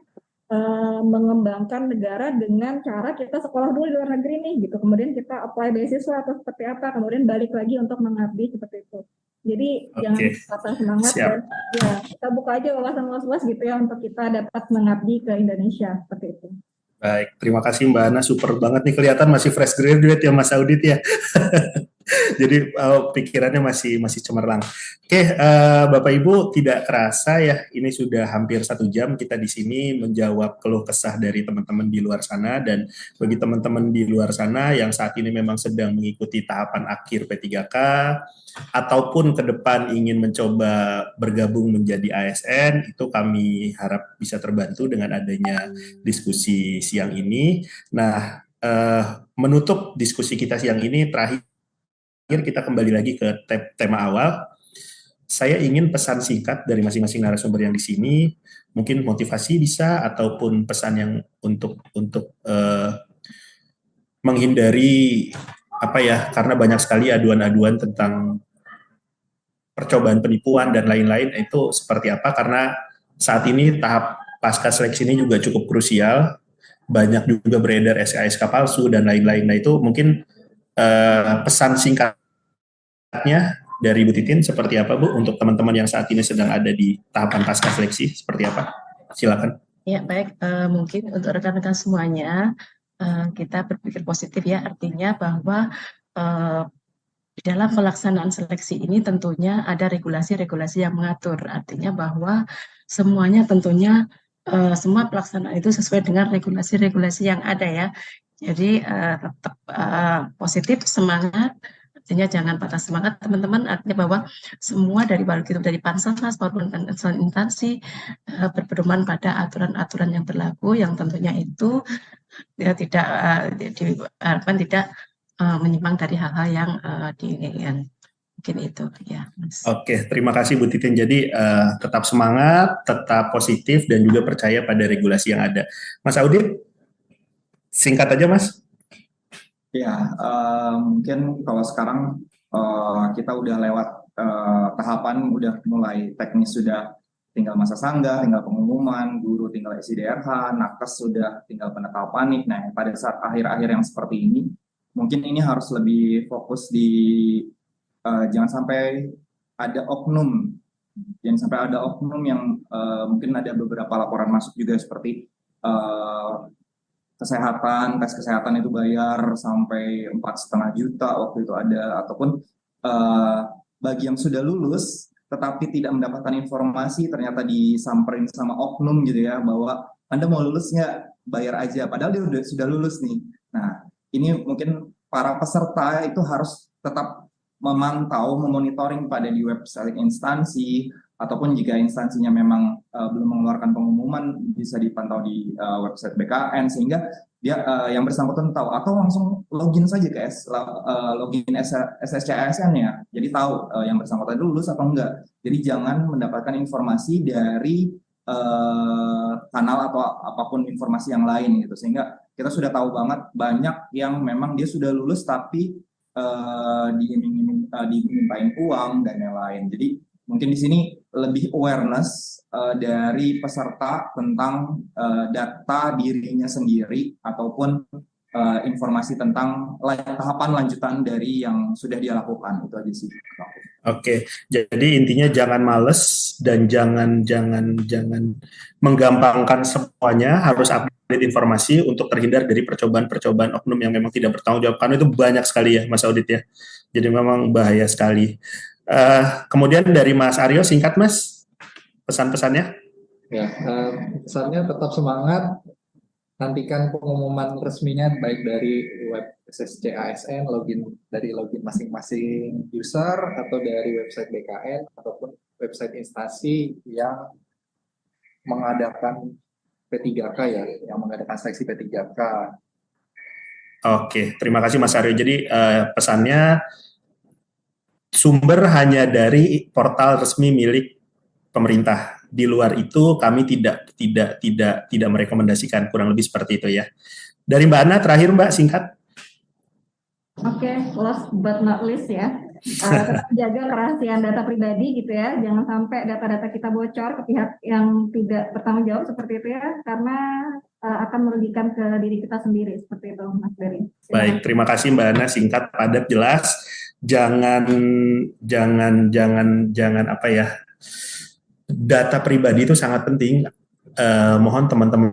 mengembangkan negara dengan cara kita sekolah dulu di luar negeri nih gitu, kemudian kita apply beasiswa atau seperti apa, kemudian balik lagi untuk mengabdi seperti itu. Jadi jangan patah semangat dan ya kita buka aja wawasan luas-luas gitu ya untuk kita dapat mengabdi ke Indonesia seperti itu. Baik, terima kasih Mbak Ana, super banget nih, kelihatan masih fresh graduate ya Mas Audit ya. Jadi pikirannya masih cemerlang. Oke, Bapak Ibu, tidak kerasa ya, ini sudah hampir 1 jam kita di sini menjawab keluh kesah dari teman-teman di luar sana. Dan bagi teman-teman di luar sana yang saat ini memang sedang mengikuti tahapan akhir P3K ataupun ke depan ingin mencoba bergabung menjadi ASN, itu kami harap bisa terbantu dengan adanya diskusi siang ini. Nah, menutup diskusi kita siang ini, terakhir kita kembali lagi ke tema awal. Saya ingin pesan singkat dari masing-masing narasumber yang di sini, mungkin motivasi bisa ataupun pesan yang untuk menghindari apa ya, karena banyak sekali aduan-aduan tentang percobaan penipuan dan lain-lain, itu seperti apa, karena saat ini tahap pasca seleksi ini juga cukup krusial, banyak juga beredar SK-SK palsu dan lain-lain. Nah itu mungkin pesan singkatnya dari Bu Titin seperti apa Bu untuk teman-teman yang saat ini sedang ada di tahapan pasca seleksi, seperti apa? Silakan. Ya baik, mungkin untuk rekan-rekan semuanya kita berpikir positif ya, artinya bahwa di dalam pelaksanaan seleksi ini tentunya ada regulasi-regulasi yang mengatur, artinya bahwa semuanya tentunya semua pelaksanaan itu sesuai dengan regulasi-regulasi yang ada ya. Jadi tetap positif, semangat, artinya jangan patah semangat teman-teman, artinya bahwa semua dari Pansas maupun instansi berpedoman pada aturan-aturan yang berlaku, yang tentunya itu tidak diharapkan tidak menyimpang dari hal-hal yang diinginkan. Mungkin itu ya Mas. Oke, terima kasih Bu Titin. Jadi tetap semangat, tetap positif, dan juga percaya pada regulasi yang ada. Mas Audit, singkat aja Mas. Ya, mungkin kalau sekarang kita udah lewat tahapan, udah mulai teknis, sudah tinggal masa sanggah, tinggal pengumuman, guru tinggal isi DRH, nakes sudah tinggal penetapan nih. Nah, pada saat akhir-akhir yang seperti ini, mungkin ini harus lebih fokus di jangan sampai ada oknum, yang mungkin ada beberapa laporan masuk juga seperti tes kesehatan itu bayar sampai 4,5 juta waktu itu ada, ataupun bagi yang sudah lulus tetapi tidak mendapatkan informasi, ternyata disamperin sama oknum gitu ya, bahwa Anda mau lulus nggak, bayar aja, padahal dia sudah lulus nih. Nah, ini mungkin para peserta itu harus tetap memantau, memonitoring pada di website instansi, ataupun jika instansinya memang belum mengeluarkan pengumuman, bisa dipantau di website BKN, sehingga dia yang bersangkutan tahu, atau langsung login saja ke login SSCASN-nya, jadi tahu yang bersangkutan lulus atau enggak. Jadi jangan mendapatkan informasi dari kanal atau apapun informasi yang lain gitu, sehingga kita sudah tahu banget banyak yang memang dia sudah lulus tapi dimintain uang dan lain-lain. Jadi mungkin di sini lebih awareness dari peserta tentang data dirinya sendiri, ataupun informasi tentang tahapan lanjutan dari yang sudah dia lakukan. Itu aja sih. Oke, jadi intinya jangan males dan jangan menggampangkan semuanya, harus update informasi untuk terhindar dari percobaan-percobaan oknum yang memang tidak bertanggung jawab. Karena itu banyak sekali ya, Mas Audit ya. Jadi memang bahaya sekali. Kemudian dari Mas Aryo, singkat Mas, pesan-pesannya. Ya, pesannya tetap semangat. Nantikan pengumuman resminya baik dari web SSC ASN, login masing-masing user atau dari website BKN ataupun website instansi yang mengadakan P3K ya, yang mengadakan seleksi P3K. Oke, terima kasih Mas Aryo. Jadi pesannya sumber hanya dari portal resmi milik pemerintah. Di luar itu kami tidak merekomendasikan, kurang lebih seperti itu ya. Dari Mbak Ana terakhir Mbak, singkat. Oke, last but not least ya, tetap jaga kerahasiaan data pribadi gitu ya, jangan sampai data-data kita bocor ke pihak yang tidak bertanggung jawab seperti itu ya, karena akan merugikan ke diri kita sendiri seperti itu, Mas Berry. Baik, terima kasih Mbak Ana, singkat, padat, jelas. Jangan apa ya, data pribadi itu sangat penting. Mohon teman-teman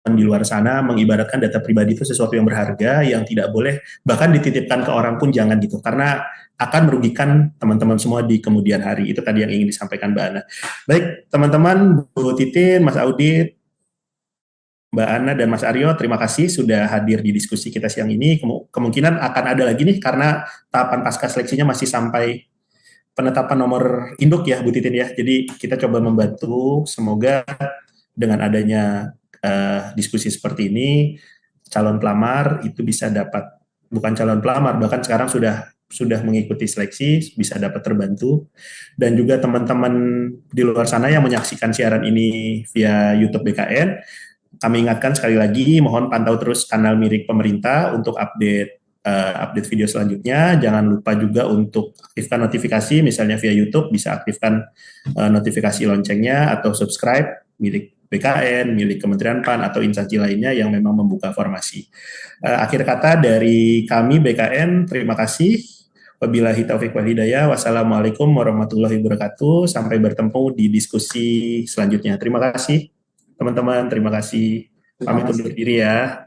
di luar sana mengibaratkan data pribadi itu sesuatu yang berharga, yang tidak boleh bahkan dititipkan ke orang pun jangan gitu, karena akan merugikan teman-teman semua di kemudian hari. Itu tadi yang ingin disampaikan Mbak Ana. Baik teman-teman, Bu Titin, Mas Audit, Mbak Ana dan Mas Aryo, terima kasih sudah hadir di diskusi kita siang ini. Kemungkinan akan ada lagi nih karena tahapan pasca seleksinya masih sampai penetapan nomor induk ya Bu Titin ya. Jadi kita coba membantu, semoga dengan adanya diskusi seperti ini, calon pelamar itu bisa dapat, bukan calon pelamar, bahkan sekarang sudah mengikuti seleksi, bisa dapat terbantu. Dan juga teman-teman di luar sana yang menyaksikan siaran ini via YouTube BKN, kami ingatkan sekali lagi, mohon pantau terus kanal milik pemerintah untuk update video selanjutnya. Jangan lupa juga untuk aktifkan notifikasi, misalnya via YouTube bisa aktifkan notifikasi loncengnya atau subscribe milik BKN, milik Kementerian PAN atau instansi lainnya yang memang membuka formasi. Akhir kata dari kami BKN, terima kasih. Wabillahi taufiq wal hidayah. Wassalamualaikum warahmatullahi wabarakatuh. Sampai bertemu di diskusi selanjutnya. Terima kasih teman-teman, terima kasih. Pamit undur diri ya.